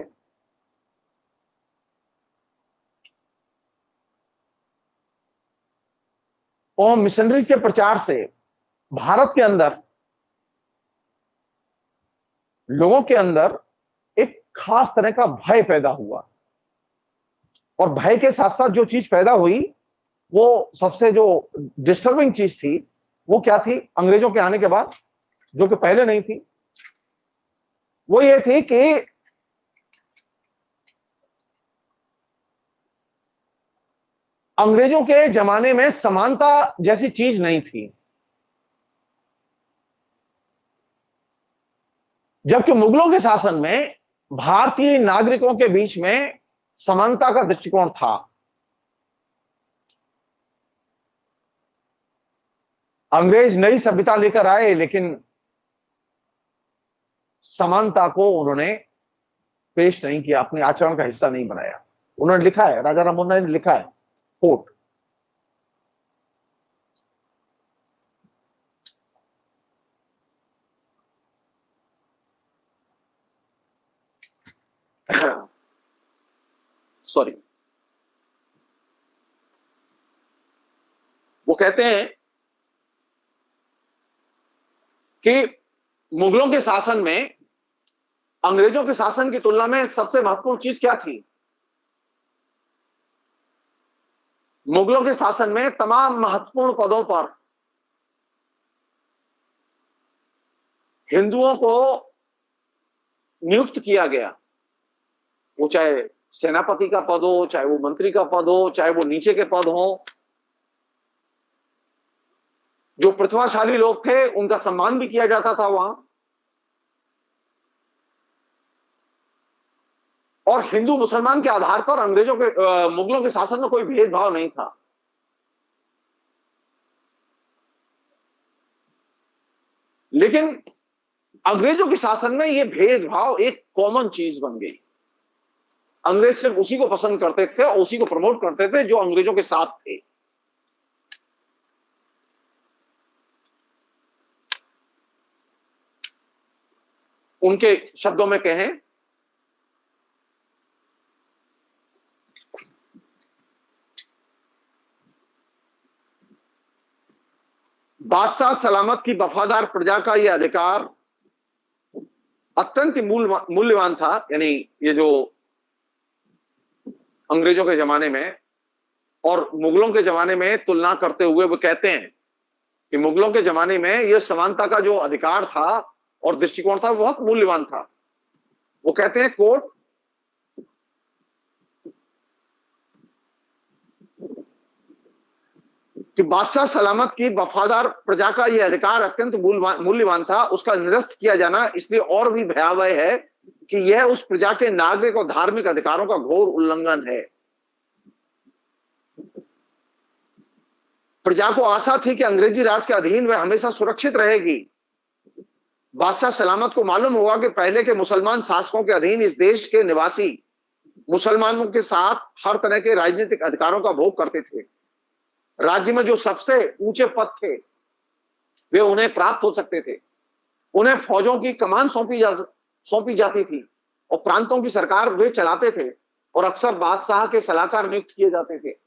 और मिशनरी के प्रचार से भारत के अंदर लोगों के अंदर एक खास तरह का भय पैदा हुआ। और भय के साथ साथ जो चीज पैदा हुई, वो सबसे जो डिस्टर्बिंग चीज थी, वो क्या थी अंग्रेजों के आने के बाद, जो कि पहले नहीं थी? वो ये थी कि अंग्रेजों के जमाने में समानता जैसी चीज नहीं थी, जबकि मुगलों के शासन में भारतीय नागरिकों के बीच में समानता का दृष्टिकोण था। अंग्रेज नई सभ्यता लेकर आए, लेकिन समानता को उन्होंने पेश नहीं किया, अपने आचरण का हिस्सा नहीं बनाया। उन्होंने लिखा है, राजा राम मोहन राय ने लिखा है, कोट, सॉरी, वो कहते हैं कि मुगलों के शासन में अंग्रेजों के शासन की तुलना में सबसे महत्वपूर्ण चीज क्या थी? मुगलों के शासन में तमाम महत्वपूर्ण पदों पर हिंदुओं को नियुक्त किया गया। वो चाहे सेनापति का पद हो, चाहे वो मंत्री का पद हो, चाहे वो नीचे के पद हो, जो प्रतिभाशाली लोग थे उनका सम्मान भी किया जाता था वहां। और हिंदू मुसलमान के आधार पर अंग्रेजों के मुगलों के शासन में कोई भेदभाव नहीं था। लेकिन अंग्रेजों के शासन में यह भेदभाव एक कॉमन चीज बन गई। अंग्रेज सिर्फ उसी को पसंद करते थे और उसी को प्रमोट करते थे जो अंग्रेजों के साथ थे। उनके शब्दों में कहें, बादशाह सलामत की वफादार प्रजा का यह अधिकार अत्यंत मूल्यवान था। यानी ये जो अंग्रेजों के जमाने में और मुगलों के जमाने में तुलना करते हुए वो कहते हैं कि मुगलों के जमाने में यह समानता का जो अधिकार था और दृष्टिकोण था वो बहुत मूल्यवान था। वो कहते हैं, कोर्ट, कि बादशाह सलामत की वफादार प्रजा का यह अधिकार अत्यंत मूल्यवान था। उसका निरस्त किया जाना इसलिए और भी भयावह है कि यह उस प्रजा के नागरिक और धार्मिक अधिकारों का घोर उल्लंघन है। प्रजा को आशा थी कि अंग्रेजी राज के अधीन वह हमेशा सुरक्षित रहेगी। बादशाह सलामत को मालूम हुआ कि पहले के मुसलमान शासकों के अधीन इस देश के निवासी मुसलमानों के साथ हर तरह के राजनीतिक अधिकारों का भोग करते थे। राज्य में जो सबसे ऊंचे पद थे वे उन्हें प्राप्त हो सकते थे। उन्हें फौजों की कमान सौंपी जाती थी और प्रांतों की सरकार वे चलाते थे और अक्सर बादशाह के सलाहकार नियुक्त किए जाते थे।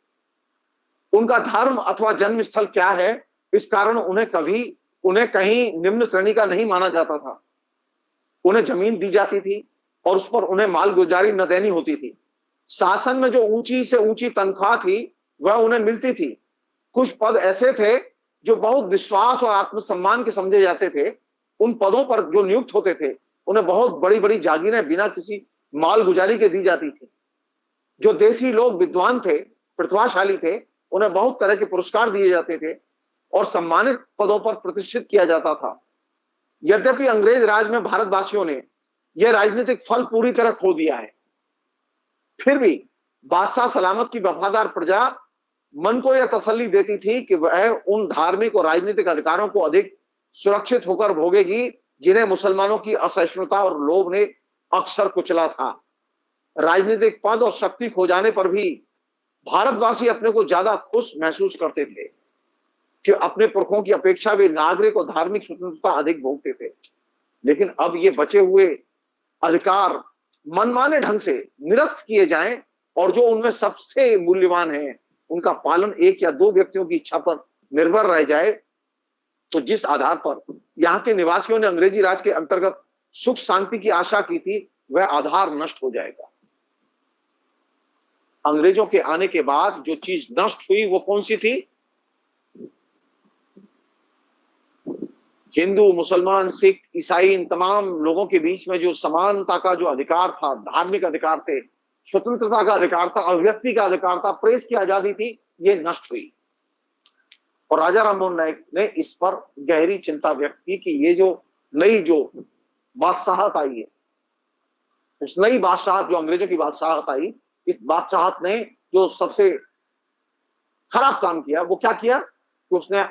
उनका धर्म अथवा जन्म स्थल क्या है, इस कारण उन्हें कहीं निम्न श्रेणी का नहीं माना जाता था। उन्हें जमीन दी जाती थी और उस पर उन्हें मालगुजारी न देनी होती थी। शासन में जो ऊंची से ऊंची तनख्वाह थी वह उन्हें मिलती थी। कुछ पद ऐसे थे जो बहुत विश्वास और आत्मसम्मान के समझे जाते थे। उन पदों पर जो नियुक्त होते थे उन्हें बहुत बड़ी बड़ी जागीरें बिना किसी मालगुजारी के दी जाती थी। जो देसी लोग विद्वान थे, प्रतिभाशाली थे, उन्हें बहुत तरह के पुरस्कार दिए जाते थे और सम्मानित पदों पर प्रतिष्ठित किया जाता था। यद्यपि अंग्रेज राज में भारतवासियों ने यह राजनीतिक फल पूरी तरह खो दिया है, फिर भी बादशाह सलामत की वफादार प्रजा मन को यह तसल्ली देती थी कि वह उन धार्मिक और राजनीतिक अधिकारों को अधिक सुरक्षित होकर भोगेगी जिन्हें मुसलमानों की असहिष्णुता और लोभ ने अक्सर कुचला था। राजनीतिक पद और शक्ति खो जाने पर भी भारतवासी अपने को ज्यादा खुश महसूस करते थे कि अपने पुरखों की अपेक्षा वे नागरिक और धार्मिक स्वतंत्रता अधिक भोगते थे। लेकिन अब ये बचे हुए अधिकार मनमाने ढंग से निरस्त किए जाएं और जो उनमें सबसे मूल्यवान है उनका पालन एक या दो व्यक्तियों की इच्छा पर निर्भर रह जाए, तो जिस आधार पर यहां के निवासियों ने अंग्रेजी राज के अंतर्गत सुख शांति की आशा की थी वह आधार नष्ट हो जाएगा। अंग्रेजों के आने के बाद जो चीज नष्ट हुई वो कौन सी थी? हिंदू, मुसलमान, सिख, ईसाई, इन तमाम लोगों के बीच में जो समानता का जो अधिकार था, धार्मिक अधिकार थे, स्वतंत्रता का अधिकार था, अभिव्यक्ति का अधिकार था, प्रेस की आजादी थी, ये नष्ट हुई। और राजा राममोहन नायक ने इस पर गहरी चिंता व्यक्त की कि ये जो नई जो बादशाहत आई है, उस नई बादशाहत जो अंग्रेजों की बादशाहत आई, इस बादशाहत ने जो सबसे खराब काम किया वो क्या किया कि उसने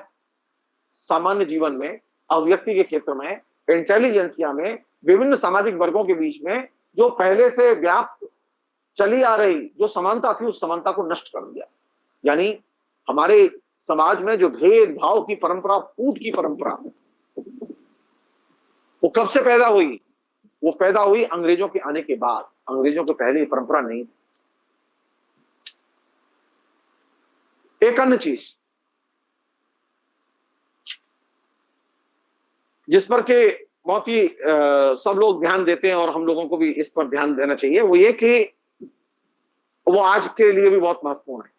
सामान्य जीवन में, अभिव्यक्ति के क्षेत्र में, इंटेलिजेंसिया में, विभिन्न सामाजिक वर्गों के बीच में जो पहले से व्याप्त चली आ रही जो समानता थी उस समानता को नष्ट कर दिया। यानी हमारे समाज में जो भेदभाव की परंपरा, फूट की परंपरा, वो कब से पैदा हुई? वो पैदा हुई अंग्रेजों के आने के बाद। अंग्रेजों के पहले ये परंपरा नहीं थी। एक अन्य चीज जिस पर के बहुत ही सब लोग ध्यान देते हैं और हम लोगों को भी इस पर ध्यान देना चाहिए, वो ये कि वो आज के लिए भी बहुत महत्वपूर्ण है,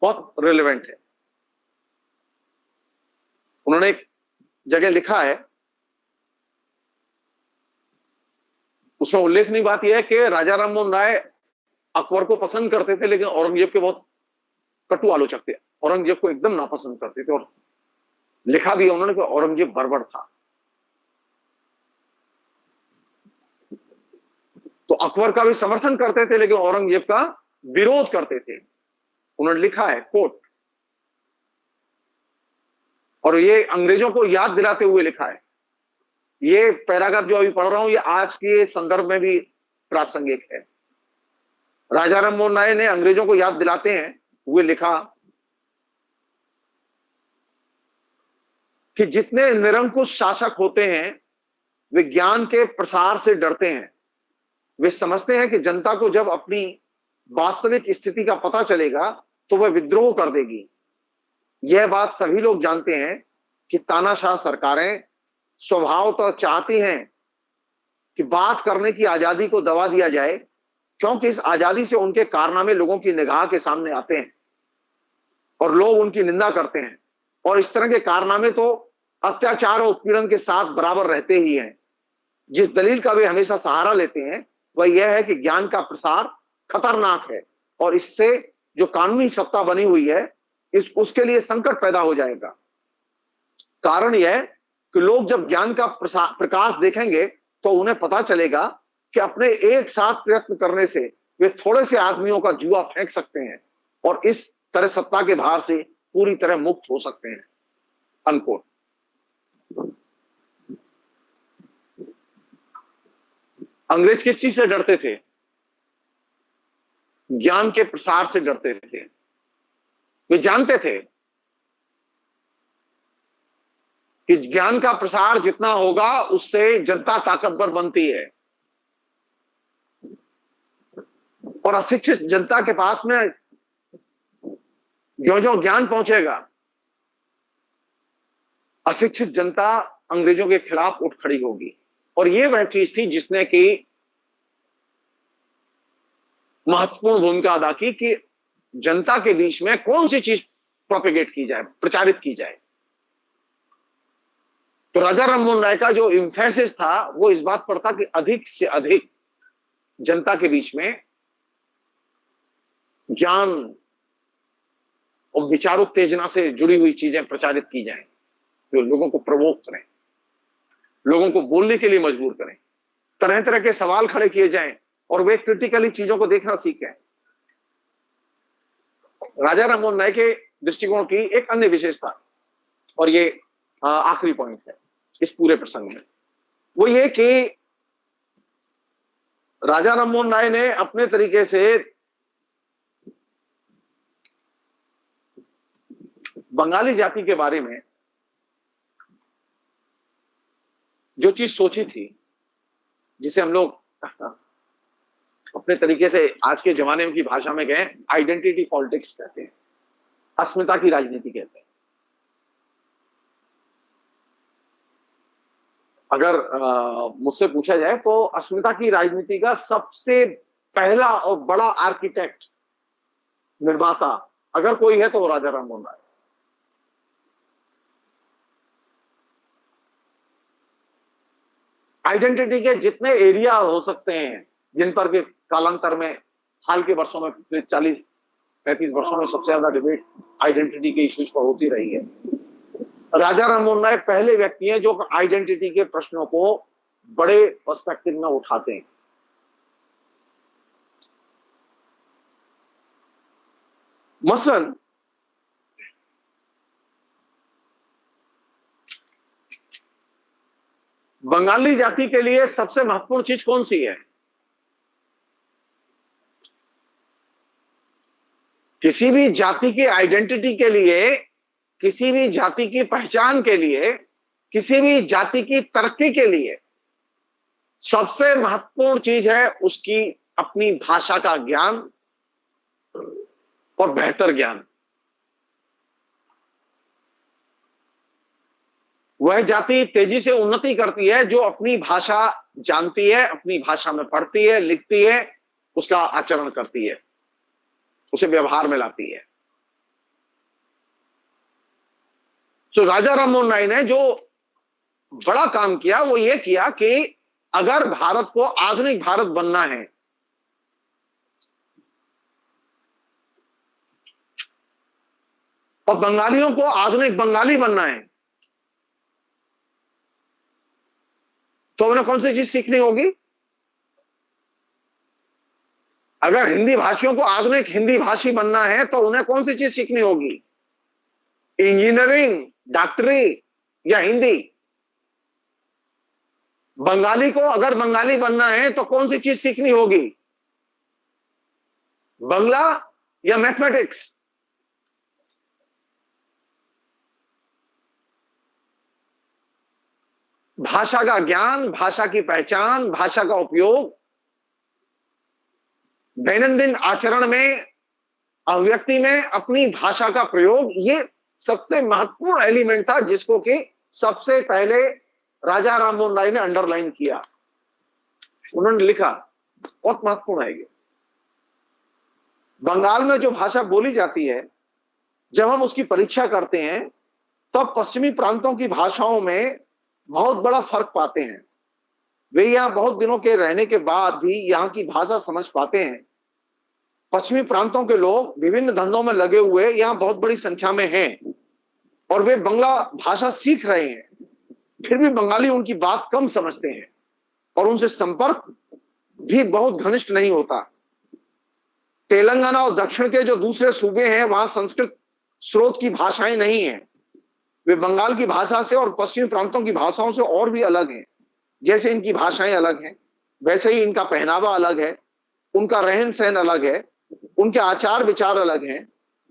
बहुत रिलेवेंट है। उन्होंने एक जगह लिखा है, उसमें उल्लेखनीय बात यह है कि राजा राममोहन राय अकबर को पसंद करते थे, लेकिन औरंगजेब के बहुत कटु आलोचक थे, औरंगजेब को एकदम नापसंद करते थे। और लिखा भी उन्होंने कि औरंगजेब बर्बर था। तो अकबर का भी समर्थन करते थे, लेकिन औरंगजेब का विरोध करते थे। उन्होंने लिखा है, कोट, और ये अंग्रेजों को याद दिलाते हुए लिखा है। ये पैराग्राफ जो अभी पढ़ रहा हूं, ये आज के संदर्भ में भी प्रासंगिक है। राजा राममोहन राय ने अंग्रेजों को याद दिलाते हैं हुए लिखा कि जितने निरंकुश शासक होते हैं वे ज्ञान के प्रसार से डरते हैं। वे समझते हैं कि जनता को जब अपनी वास्तविक स्थिति का पता चलेगा तो वह विद्रोह कर देगी। यह बात सभी लोग जानते हैं कि तानाशाह सरकारें स्वभावतः चाहती हैं कि बात करने की आजादी को दबा दिया जाए, क्योंकि इस आजादी से उनके कारनामे लोगों की निगाह के सामने आते हैं और लोग उनकी निंदा करते हैं। और इस तरह के कारनामे तो अत्याचार और उत्पीड़न के साथ बराबर रहते ही हैं। जिस दलील का वे हमेशा सहारा लेते हैं वह यह है कि ज्ञान का प्रसार खतरनाक है और इससे जो कानूनी सत्ता बनी हुई है उसके लिए संकट पैदा हो जाएगा। कारण यह कि लोग जब ज्ञान का प्रकाश देखेंगे तो उन्हें पता चलेगा कि अपने एक साथ प्रयत्न करने से वे थोड़े से आदमियों का जुआ फेंक सकते हैं और इस तरह सत्ता के भार से पूरी तरह मुक्त हो सकते हैं। अनकोट। अंग्रेज किस चीज से डरते थे? ज्ञान के प्रसार से डरते थे। वे जानते थे कि ज्ञान का प्रसार जितना होगा उससे जनता ताकतवर बनती है और अशिक्षित जनता के पास में जो ज्ञान पहुंचेगा, अशिक्षित जनता अंग्रेजों के खिलाफ उठ खड़ी होगी। और यह वह चीज थी जिसने की महत्वपूर्ण भूमिका अदा की कि जनता के बीच में कौन सी चीज प्रोपेगेट की जाए, प्रचारित की जाए। तो राजा राममोहन राय का जो इंफेसिस था वो इस बात पर था कि अधिक से अधिक जनता के बीच में ज्ञान और विचारोत्तेजना से जुड़ी हुई चीजें प्रचारित की जाएं, जो लोगों को प्रवोक करें, लोगों को बोलने के लिए मजबूर करें, तरह तरह के सवाल खड़े किए जाएं और वे क्रिटिकली चीजों को देखना सीखें। राजा राममोहन राय के दृष्टिकोण की एक अन्य विशेषता, और ये आखिरी पॉइंट है इस पूरे प्रसंग में, वो ये कि राजा राममोहन राय ने अपने तरीके से बंगाली जाति के बारे में जो चीज सोची थी, जिसे हम लोग अपने तरीके से आज के जमाने की भाषा में कहें आइडेंटिटी पॉलिटिक्स कहते हैं, अस्मिता की राजनीति कहते हैं। अगर मुझसे पूछा जाए तो अस्मिता की राजनीति का सबसे पहला और बड़ा आर्किटेक्ट, निर्माता अगर कोई है तो वो राजा राममोहन राय। आइडेंटिटी के जितने एरिया हो सकते हैं जिन पर भी कालांतर में हाल के वर्षों में 40-35 वर्षों में सबसे ज्यादा डिबेट आइडेंटिटी के इश्यूज पर होती रही है, राजा राममोहन राय पहले व्यक्ति हैं जो आइडेंटिटी के प्रश्नों को बड़े पर्सपेक्टिव में उठाते हैं। मसलन बंगाली जाति के लिए सबसे महत्वपूर्ण चीज कौन सी है? किसी भी जाति की आइडेंटिटी के लिए, किसी भी जाति की पहचान के लिए, किसी भी जाति की तरक्की के लिए सबसे महत्वपूर्ण चीज है उसकी अपनी भाषा का ज्ञान और बेहतर ज्ञान। वह जाति तेजी से उन्नति करती है जो अपनी भाषा जानती है, अपनी भाषा में पढ़ती है, लिखती है, उसका आचरण करती है, उसे व्यवहार में लाती है। तो राजा राममोहन राय ने जो बड़ा काम किया वो ये किया कि अगर भारत को आधुनिक भारत बनना है और बंगालियों को आधुनिक बंगाली बनना है, तो उन्हें कौन सी चीज सीखनी होगी? अगर हिंदी भाषियों को आधुनिक हिंदी भाषी बनना है तो उन्हें कौन सी चीज सीखनी होगी? इंजीनियरिंग, डॉक्टरी या हिंदी? बंगाली को अगर बंगाली बनना है तो कौन सी चीज सीखनी होगी? बंगला या मैथमेटिक्स? भाषा का ज्ञान, भाषा की पहचान, भाषा का उपयोग दैनंदिन आचरण में, अभिव्यक्ति में अपनी भाषा का प्रयोग, ये सबसे महत्वपूर्ण एलिमेंट था जिसको कि सबसे पहले राजा राममोहन राय ने अंडरलाइन किया, उन्होंने लिखा। बहुत महत्वपूर्ण है ये। बंगाल में जो भाषा बोली जाती है, जब हम उसकी परीक्षा करते हैं तब पश्चिमी प्रांतों की भाषाओं में बहुत बड़ा फर्क पाते हैं। वे यहां बहुत दिनों के रहने के बाद भी यहां की भाषा समझ पाते हैं। पश्चिमी प्रांतों के लोग विभिन्न धंधों में लगे हुए यहां बहुत बड़ी संख्या में हैं और वे बंगला भाषा सीख रहे हैं, फिर भी बंगाली उनकी बात कम समझते हैं और उनसे संपर्क भी बहुत घनिष्ठ नहीं होता। तेलंगाना और दक्षिण के जो दूसरे सूबे हैं वहां संस्कृत स्रोत की भाषाएं नहीं हैं। वे बंगाल की भाषा से और पश्चिमी प्रांतों की भाषाओं से और भी अलग हैं। जैसे इनकी भाषाएं अलग हैं, वैसे ही इनका पहनावा अलग है, उनका रहन सहन अलग है, उनके आचार विचार अलग हैं।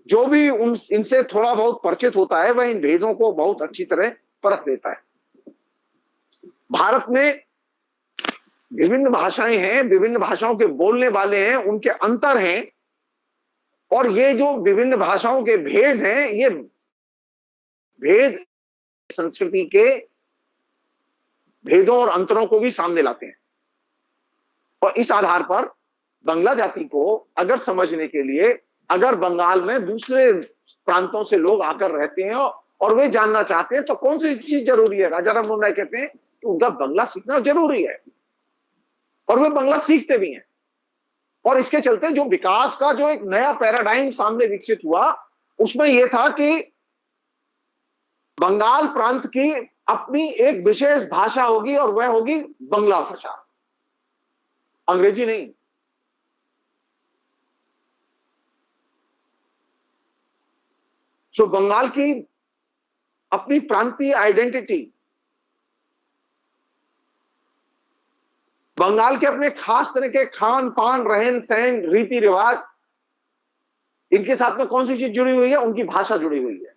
जो भी इनसे थोड़ा बहुत परिचित होता है वह इन भेदों को बहुत अच्छी तरह परख लेता है। भारत में विभिन्न भाषाएं हैं, विभिन्न भाषाओं के बोलने वाले हैं, उनके अंतर हैं और ये जो विभिन्न भाषाओं के भेद हैं, ये भेद संस्कृति के भेदों और अंतरों को भी सामने लाते हैं। और इस आधार पर बंगला जाति को अगर समझने के लिए, अगर बंगाल में दूसरे प्रांतों से लोग आकर रहते हैं और वे जानना चाहते हैं तो कौन सी चीज जरूरी है? राजा राममोहन राय कहते हैं कि उनका बंगला सीखना जरूरी है और वे बंगला सीखते भी हैं। और इसके चलते जो विकास का जो एक नया पैराडाइम सामने विकसित हुआ, उसमें यह था कि बंगाल प्रांत की अपनी एक विशेष भाषा होगी और वह होगी बंगला भाषा, अंग्रेजी नहीं। सो बंगाल की अपनी प्रांतीय आइडेंटिटी, बंगाल के अपने खास तरह के खान पान, रहन सहन, रीति रिवाज, इनके साथ में कौन सी चीज जुड़ी हुई है? उनकी भाषा जुड़ी हुई है।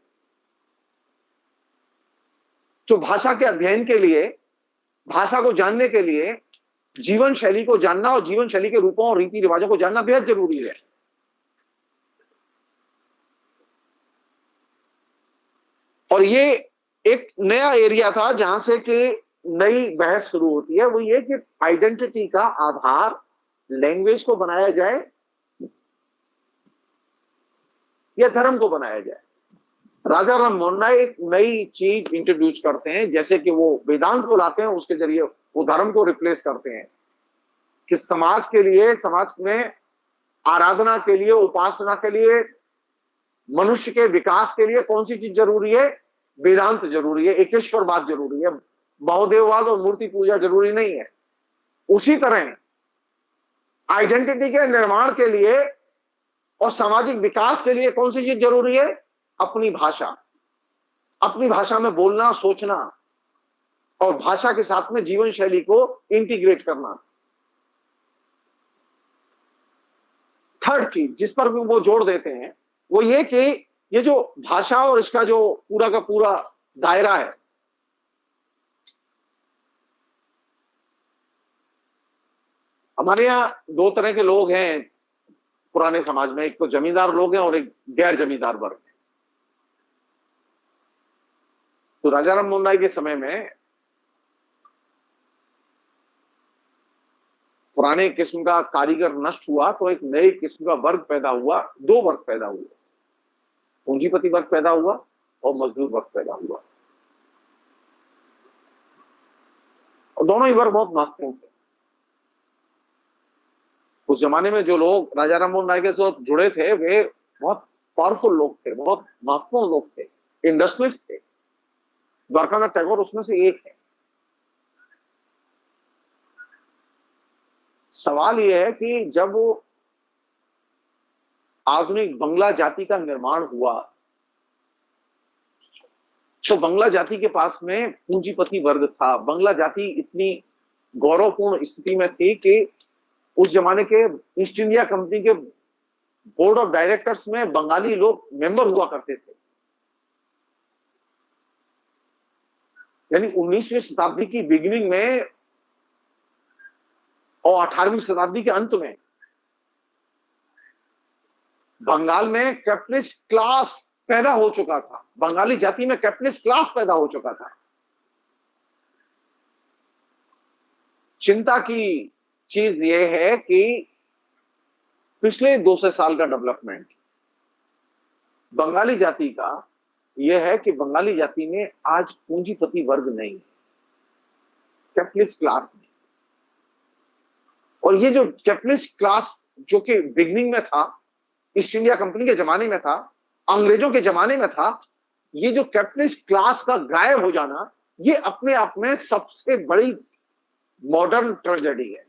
तो भाषा के अध्ययन के लिए, भाषा को जानने के लिए जीवन शैली को जानना और जीवन शैली के रूपों और रीति रिवाजों को जानना बेहद जरूरी है। और ये एक नया एरिया था जहां से कि नई बहस शुरू होती है। वो ये कि आइडेंटिटी का आधार लैंग्वेज को बनाया जाए या धर्म को बनाया जाए। राजा राममोहन राय एक नई चीज इंट्रोड्यूस करते हैं, जैसे कि वो वेदांत को लाते हैं, उसके जरिए वो धर्म को रिप्लेस करते हैं कि समाज के लिए, समाज में आराधना के लिए, उपासना के लिए, मनुष्य के विकास के लिए कौन सी चीज जरूरी है? वेदांत जरूरी है, एकेश्वरवाद जरूरी है, बहुदेववाद और मूर्ति पूजा जरूरी नहीं है। उसी तरह आइडेंटिटी के निर्माण के लिए और सामाजिक विकास के लिए कौन सी चीज जरूरी है? अपनी भाषा, अपनी भाषा में बोलना, सोचना और भाषा के साथ में जीवन शैली को इंटीग्रेट करना। थर्ड चीज जिस पर भी वो जोड़ देते हैं वो ये कि ये जो भाषा और इसका जो पूरा का पूरा दायरा है, हमारे यहाँ दो तरह के लोग हैं पुराने समाज में, एक तो जमींदार लोग हैं और एक गैर जमींदार वर्ग है। तो राजा राम मोहन राय के समय में पुराने किस्म का कारीगर नष्ट हुआ तो एक नए किस्म का वर्ग पैदा हुआ, दो वर्ग पैदा हुए, पूंजीपति वर्ग पैदा हुआ और मजदूर वर्ग पैदा हुआ। और दोनों ही वर्ग बहुत महत्वपूर्ण थे। उस जमाने में जो लोग राजा राम मोहन राय के साथ जुड़े थे वे बहुत पावरफुल लोग थे, बहुत महत्वपूर्ण लोग थे, इंडस्ट्रियलिस्ट थे। द्वारकानाथ टैगोर उसमें से एक है। सवाल यह है कि जब आधुनिक बंगला जाति का निर्माण हुआ तो बंगला जाति के पास में पूंजीपति वर्ग था। बंगला जाति इतनी गौरवपूर्ण स्थिति में थी कि उस जमाने के ईस्ट इंडिया कंपनी के बोर्ड ऑफ डायरेक्टर्स में बंगाली लोग मेंबर हुआ करते थे। यानी 19वीं शताब्दी की बिगिनिंग में और 18वीं शताब्दी के अंत में बंगाल में कैपिटलिस्ट क्लास पैदा हो चुका था। बंगाली जाति में कैपिटलिस्ट क्लास पैदा हो चुका था। चिंता की चीज यह है कि पिछले 200 साल का डेवलपमेंट बंगाली जाति का यह है कि बंगाली जाति में आज पूंजीपति वर्ग नहीं है, कैपिटलिस्ट क्लास नहीं। और ये जो कैपिटलिस्ट क्लास जो कि बिगनिंग में था, ईस्ट इंडिया कंपनी के जमाने में था, अंग्रेजों के जमाने में था, ये जो कैपिटलिस्ट क्लास का गायब हो जाना, ये अपने आप में सबसे बड़ी मॉडर्न ट्रेजेडी है।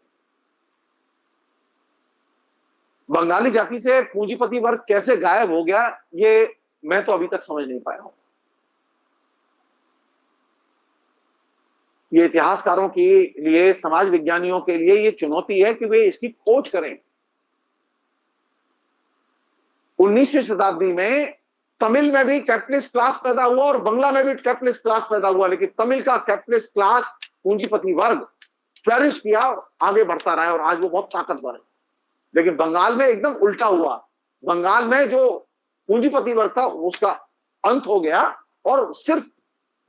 बंगाली जाति से पूंजीपति वर्ग कैसे गायब हो गया, ये मैं तो अभी तक समझ नहीं पाया हूं। ये इतिहासकारों के लिए, समाज विज्ञानियों के लिए ये चुनौती है कि वे इसकी खोज करें। 19वीं शताब्दी में तमिल में भी कैपिटलिस्ट क्लास पैदा हुआ और बंगला में भी कैपिटलिस्ट क्लास पैदा हुआ, लेकिन तमिल का कैपिटलिस्ट क्लास पूंजीपति वर्ग फ्लरिश किया, आगे बढ़ता रहा और आज वो बहुत ताकतवर है। लेकिन बंगाल में एकदम उल्टा हुआ। बंगाल में जो पूंजीपति वर्ग था उसका अंत हो गया और सिर्फ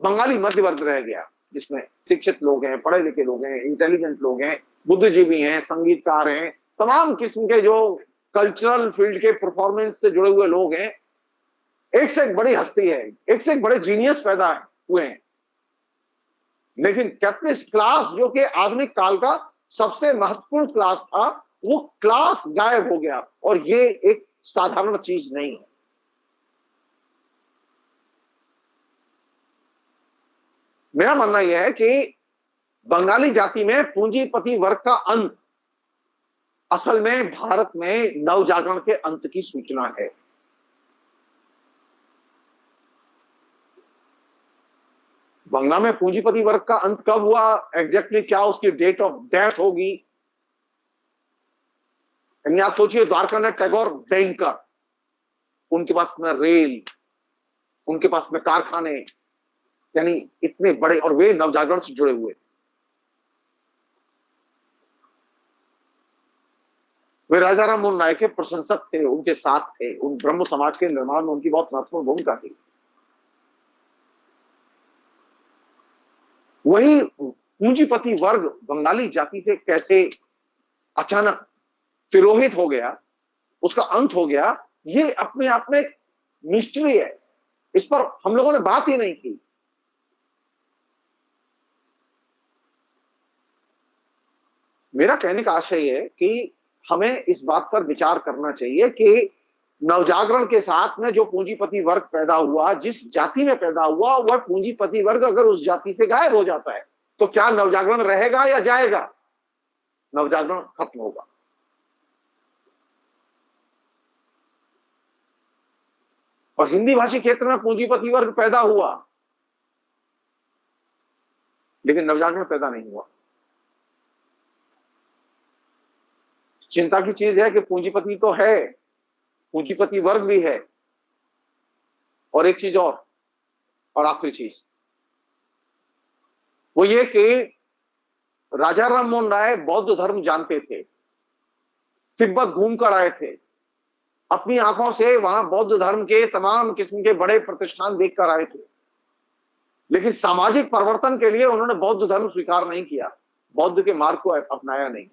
बंगाली मध्य वर्ग रह गया, जिसमें शिक्षित लोग हैं, पढ़े लिखे लोग हैं, इंटेलिजेंट लोग हैं, बुद्धिजीवी हैं, संगीतकार हैं, तमाम किस्म के जो कल्चरल फील्ड के परफॉर्मेंस से जुड़े हुए लोग हैं। एक से एक बड़ी हस्ती है, एक से एक बड़े जीनियस पैदा हुए हैं। लेकिन कैपिटलिस्ट क्लास जो कि आधुनिक काल का सबसे महत्वपूर्ण क्लास था, वो क्लास गायब हो गया और ये एक साधारण चीज नहीं है। मेरा मानना यह है कि बंगाली जाति में पूंजीपति वर्ग का अंत असल में भारत में नवजागरण के अंत की सूचना है। बंगला में पूंजीपति वर्ग का अंत कब हुआ, एग्जैक्टली क्या उसकी डेट ऑफ डेथ होगी। यानी आप सोचिए, द्वारकानाथ टैगोर बैंकर, उनके पास में रेल, उनके पास में कारखाने, यानी इतने बड़े, और वे नवजागरण से जुड़े हुए। वे राजा राम मोहन राय के प्रशंसक थे, उनके साथ थे, उन ब्रह्म समाज के निर्माण में उनकी बहुत महत्वपूर्ण भूमिका थी। वही पूंजीपति वर्ग बंगाली जाति से कैसे अचानक तिरोहित हो गया, उसका अंत हो गया, ये अपने आप में एक मिस्ट्री है। इस पर हम लोगों ने बात ही नहीं की। मेरा कहने का आशय है कि हमें इस बात पर विचार करना चाहिए कि नवजागरण के साथ में जो पूंजीपति वर्ग पैदा हुआ, जिस जाति में पैदा हुआ, वह पूंजीपति वर्ग अगर उस जाति से गायब हो जाता है तो क्या नवजागरण रहेगा या जाएगा? नवजागरण खत्म होगा। और हिंदी भाषी क्षेत्र में पूंजीपति वर्ग पैदा हुआ लेकिन नवजागरण पैदा नहीं हुआ। चिंता की चीज है कि पूंजीपति तो है, पूंजीपति वर्ग भी है। और एक चीज और आखिरी चीज वो ये कि राजा राम मोहन राय बौद्ध धर्म जानते थे, तिब्बत घूमकर आए थे, अपनी आंखों से वहां बौद्ध धर्म के तमाम किस्म के बड़े प्रतिष्ठान देखकर आए थे। लेकिन सामाजिक परिवर्तन के लिए उन्होंने बौद्ध धर्म स्वीकार नहीं किया, बौद्ध के मार्ग को अपनाया नहीं,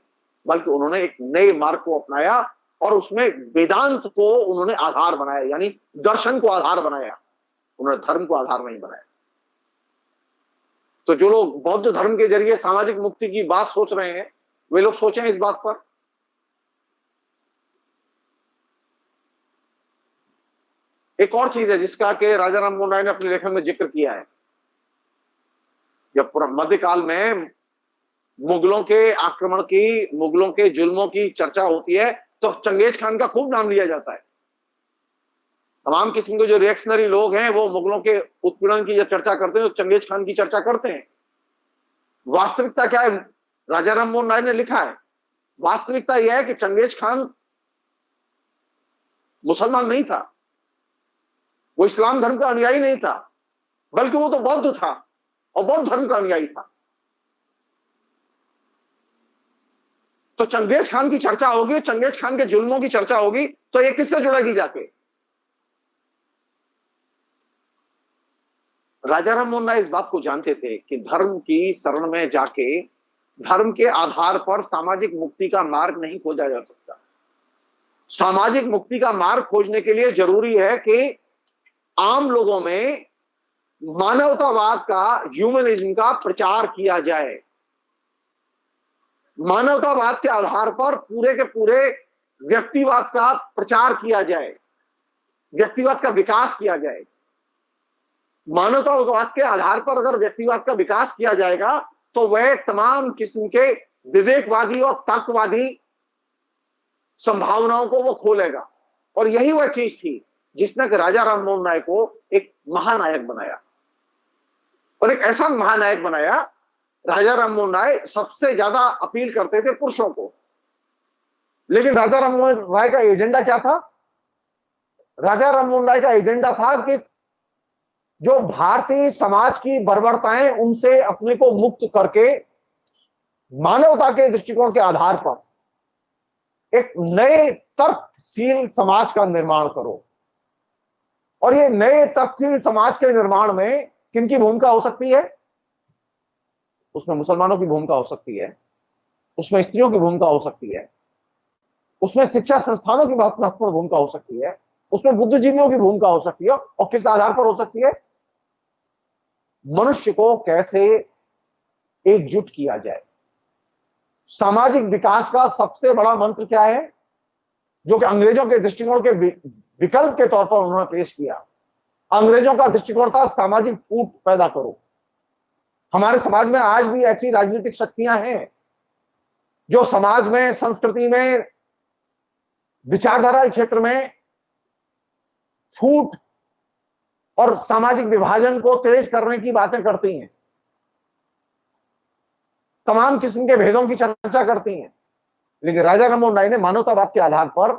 बल्कि उन्होंने एक नए मार्ग को अपनाया और उसमें वेदांत को उन्होंने आधार बनाया, यानी दर्शन को आधार बनाया, उन्होंने धर्म को आधार नहीं बनाया। तो जो लोग बौद्ध धर्म के जरिए सामाजिक मुक्ति की बात सोच रहे हैं, वे लोग सोचें इस बात पर। एक और चीज है जिसका कि राजा राम मोहन राय ने अपने लेखन में जिक्र किया है। जब मध्यकाल में मुगलों के आक्रमण की, मुगलों के जुल्मों की चर्चा होती है तो चंगेज खान का खूब नाम लिया जाता है। तमाम किस्म के जो रिएक्शनरी लोग हैं वो मुगलों के उत्पीड़न की जब चर्चा करते हैं तो चंगेज खान की चर्चा करते हैं। वास्तविकता क्या है, राजा राम मोहन राय ने लिखा है, वास्तविकता यह है कि चंगेज खान मुसलमान नहीं था, वो इस्लाम धर्म का अनुयायी नहीं था, बल्कि वो तो बौद्ध था और बौद्ध धर्म का अनुयायी था। तो चंगेज खान की चर्चा होगी, चंगेज खान के जुल्मों की चर्चा होगी, तो ये किससे जुड़ेगी जाके? राजा राम मोहन राय इस बात को जानते थे कि धर्म की शरण में जाके धर्म के आधार पर सामाजिक मुक्ति का मार्ग नहीं खोजा जा सकता। सामाजिक मुक्ति का मार्ग खोजने के लिए जरूरी है कि आम लोगों में मानवतावाद का, ह्यूमनिज्म का प्रचार किया जाए। मानवतावाद के आधार पर पूरे के पूरे व्यक्तिवाद का प्रचार किया जाए, व्यक्तिवाद का विकास किया जाए। मानवतावाद के आधार पर अगर व्यक्तिवाद का विकास किया जाएगा तो वह तमाम किस्म के विवेकवादी और तर्कवादी संभावनाओं को वो खोलेगा। और यही वह चीज थी जिसने राजा राम मोहन राय को एक महानायक बनाया, और एक ऐसा महानायक बनाया। राजा राम मोहन राय सबसे ज्यादा अपील करते थे पुरुषों को, लेकिन राजा राम मोहन राय का एजेंडा क्या था? राजा राम मोहन राय का एजेंडा था कि जो भारतीय समाज की बर्बरताएं, उनसे अपने को मुक्त करके मानवता के दृष्टिकोण के आधार पर एक नए तर्कशील समाज का निर्माण करो। और ये नए तर्कशील समाज के निर्माण में किनकी भूमिका हो सकती है? उसमें मुसलमानों की भूमिका हो सकती है, उसमें स्त्रियों की भूमिका हो सकती है, उसमें शिक्षा संस्थानों की बहुत महत्वपूर्ण भूमिका हो सकती है, उसमें बुद्धिजीवियों की भूमिका हो सकती है। और किस आधार पर हो सकती है? मनुष्य को कैसे एकजुट किया जाए। सामाजिक विकास का सबसे बड़ा मंत्र क्या है, जो कि अंग्रेजों के दृष्टिकोण के विकल्प के तौर पर उन्होंने पेश किया? अंग्रेजों का दृष्टिकोण था सामाजिक फूट पैदा करो। हमारे समाज में आज भी ऐसी राजनीतिक शक्तियां हैं जो समाज में, संस्कृति में, विचारधारा के क्षेत्र में फूट और सामाजिक विभाजन को तेज करने की बातें करती हैं, तमाम किस्म के भेदों की चर्चा करती हैं। लेकिन राजा राम मोहन राय ने मानवतावाद के आधार पर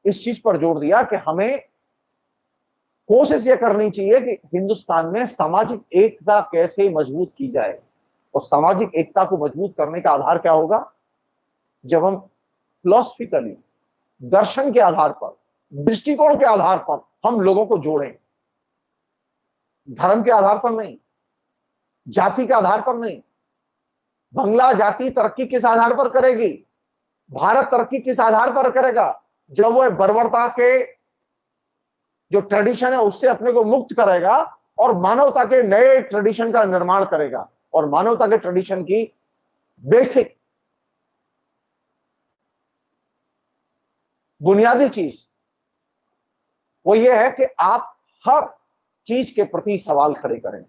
इस चीज पर जोर दिया कि हमें कोशिश यह करनी चाहिए कि हिंदुस्तान में सामाजिक एकता कैसे मजबूत की जाए। और सामाजिक एकता को मजबूत करने का आधार क्या होगा? जब हम फिलॉसफिकली, दर्शन के आधार पर, दृष्टिकोण के आधार पर हम लोगों को जोड़ें, धर्म के आधार पर नहीं, जाति के आधार पर नहीं। बंगला जाति तरक्की किस आधार पर करेगी? भारत तरक्की किस आधार पर करेगा? जब वह बर्बरता के जो ट्रेडिशन है उससे अपने को मुक्त करेगा और मानवता के नए ट्रेडिशन का निर्माण करेगा। और मानवता के ट्रेडिशन की बेसिक बुनियादी चीज वो ये है कि आप हर चीज के प्रति सवाल खड़े करें।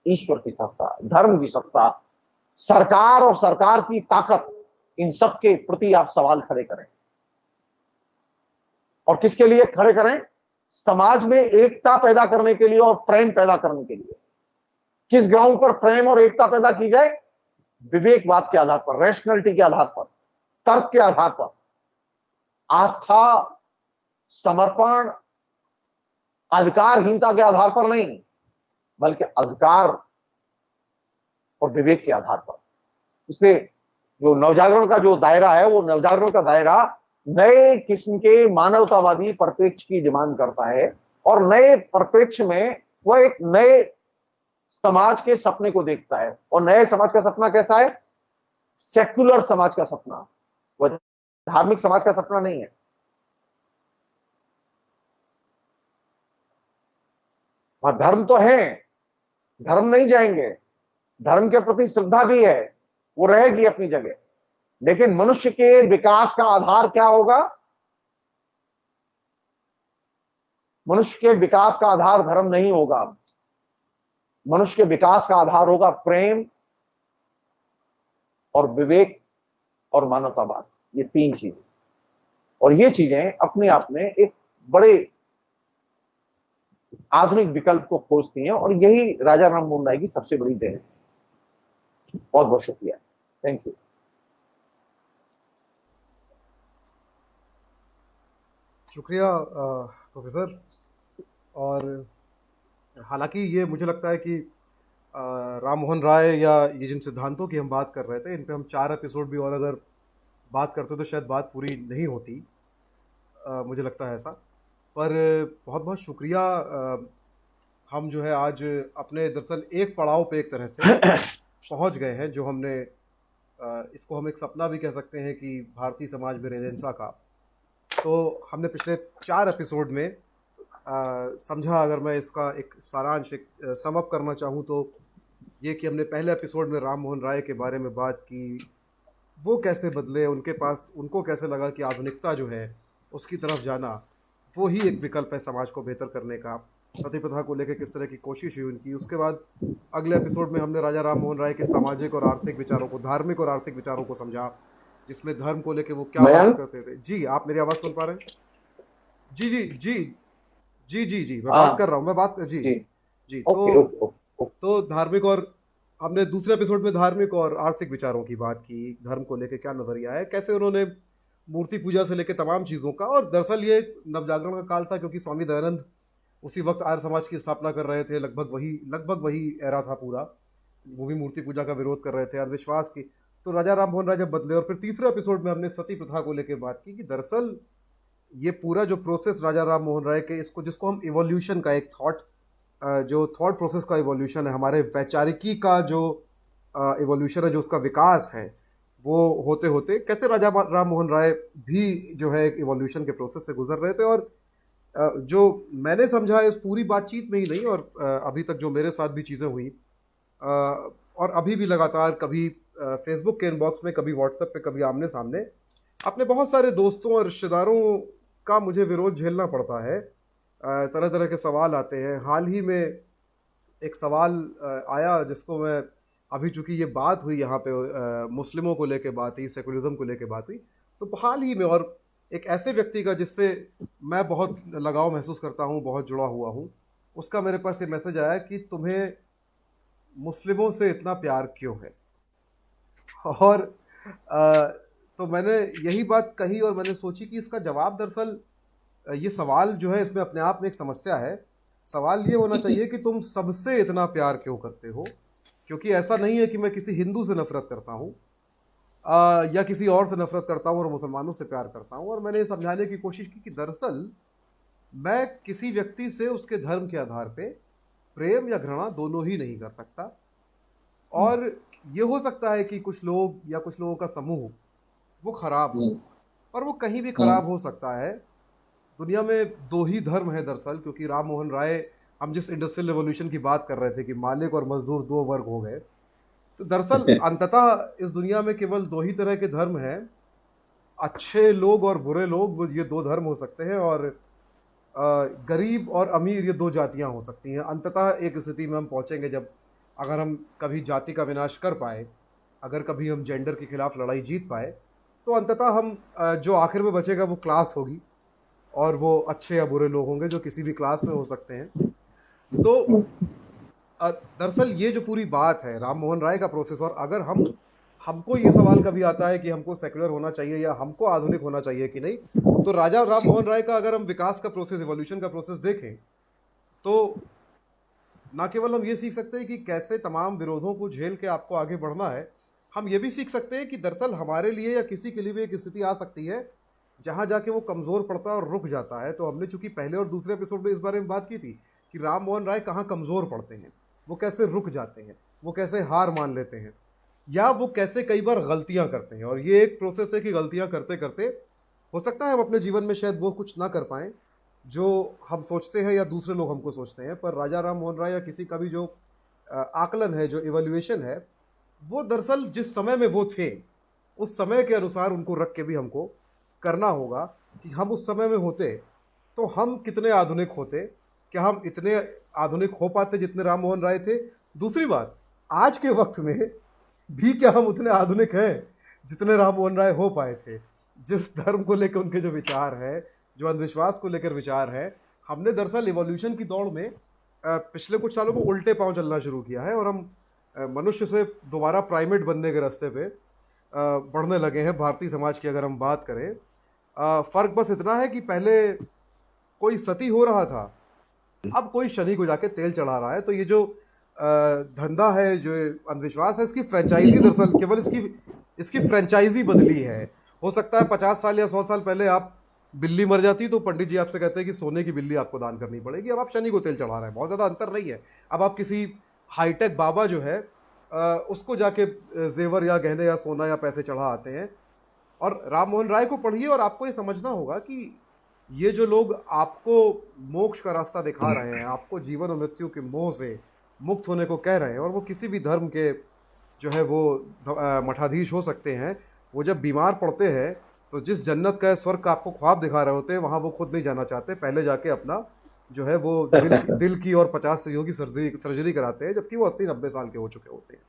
ईश्वर की सत्ता, धर्म की सत्ता, सरकार और सरकार की ताकत, इन सब के प्रति आप सवाल खड़े करें। और किसके लिए खड़े करें? समाज में एकता पैदा करने के लिए और प्रेम पैदा करने के लिए। किस ग्राउंड पर प्रेम और एकता पैदा की जाए? विवेकवाद के आधार पर, रैशनैलिटी के आधार पर, तर्क के आधार पर, आस्था, समर्पण, अधिकारहीनता के आधार पर नहीं, बल्कि अधिकार और विवेक के आधार पर। इसलिए जो नवजागरण का जो दायरा है, वो नवजागरण का दायरा नए किस्म के मानवतावादी परिप्रेक्ष्य की डिमांड करता है। और नए परिप्रेक्ष्य में वह एक नए समाज के सपने को देखता है। और नए समाज का सपना कैसा है? सेक्युलर समाज का सपना, वह धार्मिक समाज का सपना नहीं है। वहां धर्म तो है, धर्म नहीं जाएंगे, धर्म के प्रति श्रद्धा भी है, वो रहेगी अपनी जगह, लेकिन मनुष्य के विकास का आधार क्या होगा? मनुष्य के विकास का आधार धर्म नहीं होगा, मनुष्य के विकास का आधार होगा प्रेम और विवेक और मानवतावाद, ये तीन चीजें। और ये चीजें अपने आप में एक बड़े आधुनिक विकल्प को खोजती हैं, और यही राजा राम मोहन राय की सबसे बड़ी देन है। बहुत बहुत शुक्रिया, थैंक यू। शुक्रिया प्रोफेसर। और हालांकि ये मुझे लगता है कि राम मोहन राय या ये जिन सिद्धांतों की हम बात कर रहे थे, इन पे हम 4 एपिसोड भी और अगर बात करते तो शायद बात पूरी नहीं होती, मुझे लगता है ऐसा। पर बहुत बहुत शुक्रिया। हम जो है आज अपने दरअसल एक पड़ाव पे एक तरह से पहुंच गए हैं, जो हमने इसको हम एक सपना भी कह सकते हैं कि भारतीय समाज में रेनेसां का। तो हमने पिछले 4 एपिसोड में समझा, अगर मैं इसका एक सारांश, एक सम अप करना चाहूँ तो ये कि हमने पहले एपिसोड में राम मोहन राय के बारे में बात की, वो कैसे बदले, उनको कैसे लगा कि आधुनिकता जो है उसकी तरफ जाना वो ही एक विकल्प है समाज को बेहतर करने का। सती प्रथा को लेकर किस तरह की कोशिश हुई उनकी। उसके बाद अगले एपिसोड में हमने राजा राम मोहन राय के सामाजिक और आर्थिक विचारों को, धार्मिक और आर्थिक विचारों को समझा, जिसमें धर्म को लेकर वो क्या बात करते थे। जी, आप मेरी आवाज़ सुन पा रहे हैं? जी जी जी जी जी जी मैं बात कर रहा हूँ, मैं बात जी जी, जी। ओके। तो धार्मिक, और हमने दूसरे एपिसोड में धार्मिक और आर्थिक विचारों की बात की, धर्म को लेकर क्या नजरिया है, कैसे उन्होंने मूर्ति पूजा से लेकर तमाम चीज़ों का। और दरअसल ये नवजागरण का काल था, क्योंकि स्वामी दयानंद उसी वक्त आर्य समाज की स्थापना कर रहे थे। लगभग वही एरा था पूरा। वो भी मूर्ति पूजा का विरोध कर रहे थे, अंधविश्वास की। तो राजा राम मोहन राय जब बदले, और फिर तीसरे एपिसोड में हमने सती प्रथा को लेकर बात की कि दरअसल ये पूरा जो प्रोसेस राजा राम मोहन राय के, इसको जिसको हम इवोल्यूशन का एक जो थॉट प्रोसेस का इवोल्यूशन है, हमारे वैचारिकी का जो इवोल्यूशन है, जो उसका विकास है, वो होते होते कैसे राजा राम मोहन राय भी जो है एक इवोल्यूशन के प्रोसेस से गुजर रहे थे। और जो मैंने समझा इस पूरी बातचीत में ही नहीं, और अभी तक जो मेरे साथ भी चीज़ें हुई, और अभी भी लगातार कभी फेसबुक के इनबॉक्स में, कभी व्हाट्सएप पे, कभी आमने सामने, अपने बहुत सारे दोस्तों और रिश्तेदारों का मुझे विरोध झेलना पड़ता है। तरह तरह के सवाल आते हैं। हाल ही में एक सवाल आया जिसको मैं, अभी चूंकि ये बात हुई यहाँ पे, मुस्लिमों को लेके बात हुई, सेकुलरिज्म को लेके बात हुई, तो हाल ही में, और एक ऐसे व्यक्ति का जिससे मैं बहुत लगाव महसूस करता हूँ, बहुत जुड़ा हुआ हूँ, उसका मेरे पास ये मैसेज आया कि तुम्हें मुस्लिमों से इतना प्यार क्यों है। और तो मैंने यही बात कही, और मैंने सोची कि इसका जवाब, दरअसल ये सवाल जो है इसमें अपने आप में एक समस्या है। सवाल ये होना चाहिए कि तुम सबसे इतना प्यार क्यों करते हो। क्योंकि ऐसा नहीं है कि मैं किसी हिंदू से नफरत करता हूँ या किसी और से नफरत करता हूँ और मुसलमानों से प्यार करता हूँ। और मैंने ये समझाने की कोशिश की कि दरअसल मैं किसी व्यक्ति से उसके धर्म के आधार पे प्रेम या घृणा दोनों ही नहीं कर सकता। और ये हो सकता है कि कुछ लोग या कुछ लोगों का समूह वो खराब हो, पर वो कहीं भी खराब हो सकता है। दुनिया में 2 ही धर्म है दरअसल, क्योंकि राम मोहन राय, हम जिस इंडस्ट्रियल रेवोल्यूशन की बात कर रहे थे कि मालिक और मजदूर 2 वर्ग हो गए, तो दरअसल अंततः इस दुनिया में केवल 2 ही तरह के धर्म हैं। अच्छे लोग और बुरे लोग, वो ये 2 धर्म हो सकते हैं। और गरीब और अमीर, ये 2 जातियां हो सकती हैं। अंततः एक स्थिति में हम पहुंचेंगे जब, अगर हम कभी जाति का विनाश कर पाए, अगर कभी हम जेंडर के खिलाफ लड़ाई जीत पाए, तो अंततः हम जो आखिर में बचेगा वो क्लास होगी, और वो अच्छे या बुरे लोग होंगे जो किसी भी क्लास में हो सकते हैं। तो दरअसल ये जो पूरी बात है राम मोहन राय का प्रोसेस, और अगर हमको ये सवाल कभी आता है कि हमको सेक्युलर होना चाहिए या हमको आधुनिक होना चाहिए कि नहीं, तो राजा राम मोहन राय का अगर हम विकास का प्रोसेस, इवोल्यूशन का प्रोसेस देखें, तो ना केवल हम ये सीख सकते हैं कि कैसे तमाम विरोधों को झेल के आपको आगे बढ़ना है, हम ये भी सीख सकते हैं कि दरअसल हमारे लिए या किसी के लिए भी एक स्थिति आ सकती है जहाँ जाके वो कमज़ोर पड़ता है और रुक जाता है। तो हमने चूंकि पहले और दूसरे एपिसोड में इस बारे में बात की थी कि राम मोहन राय कहाँ कमज़ोर पड़ते हैं, वो कैसे रुक जाते हैं, वो कैसे हार मान लेते हैं, या वो कैसे कई बार गलतियां करते हैं। और ये एक प्रोसेस है कि गलतियां करते करते हो सकता है हम अपने जीवन में शायद वो कुछ ना कर पाएं जो हम सोचते हैं या दूसरे लोग हमको सोचते हैं। पर राजा राम मोहन राय या किसी का भी जो आकलन है, जो इवैल्यूएशन है, वो दरअसल जिस समय में वो थे उस समय के अनुसार उनको रख के भी हमको करना होगा कि हम उस समय में होते तो हम कितने आधुनिक होते, क्या हम इतने आधुनिक हो पाते जितने राम मोहन राय थे। दूसरी बात, आज के वक्त में भी क्या हम उतने आधुनिक हैं जितने राम मोहन राय हो पाए थे। जिस धर्म को लेकर उनके जो विचार है, जो अंधविश्वास को लेकर विचार है, हमने दरअसल इवोल्यूशन की दौड़ में पिछले कुछ सालों में उल्टे पांव चलना शुरू किया है और हम मनुष्य से दोबारा प्राइमेट बनने के रास्ते पे बढ़ने लगे हैं। भारतीय समाज की अगर हम बात करें, फ़र्क बस इतना है कि पहले कोई सती हो रहा था, अब कोई शनि को जाके तेल चढ़ा रहा है। तो ये जो धंधा है, जो अंधविश्वास है, इसकी फ्रेंचाइजी दरअसल केवल इसकी फ्रेंचाइजी बदली है। हो सकता है 50 साल या 100 साल पहले आप बिल्ली मर जाती तो पंडित जी आपसे कहते हैं कि सोने की बिल्ली आपको दान करनी पड़ेगी, अब आप शनि को तेल चढ़ा रहे हैं। बहुत ज़्यादा अंतर नहीं है। अब आप किसी हाईटेक बाबा जो है उसको जाके जेवर या गहने या सोना या पैसे चढ़ा आते हैं। और राम मोहन राय को पढ़िए और आपको ये समझना होगा कि ये जो लोग आपको मोक्ष का रास्ता दिखा रहे हैं, आपको जीवन और मृत्यु के मोह से मुक्त होने को कह रहे हैं, और वो किसी भी धर्म के जो है वो मठाधीश हो सकते हैं, वो जब बीमार पड़ते हैं तो जिस जन्नत का स्वर्ग का आपको ख्वाब दिखा रहे होते हैं वहाँ वो खुद नहीं जाना चाहते, पहले जाके अपना जो है वो दिल की और 50 सदियों की सर्जरी कराते हैं, जबकि वो 80-90 साल के हो चुके होते हैं।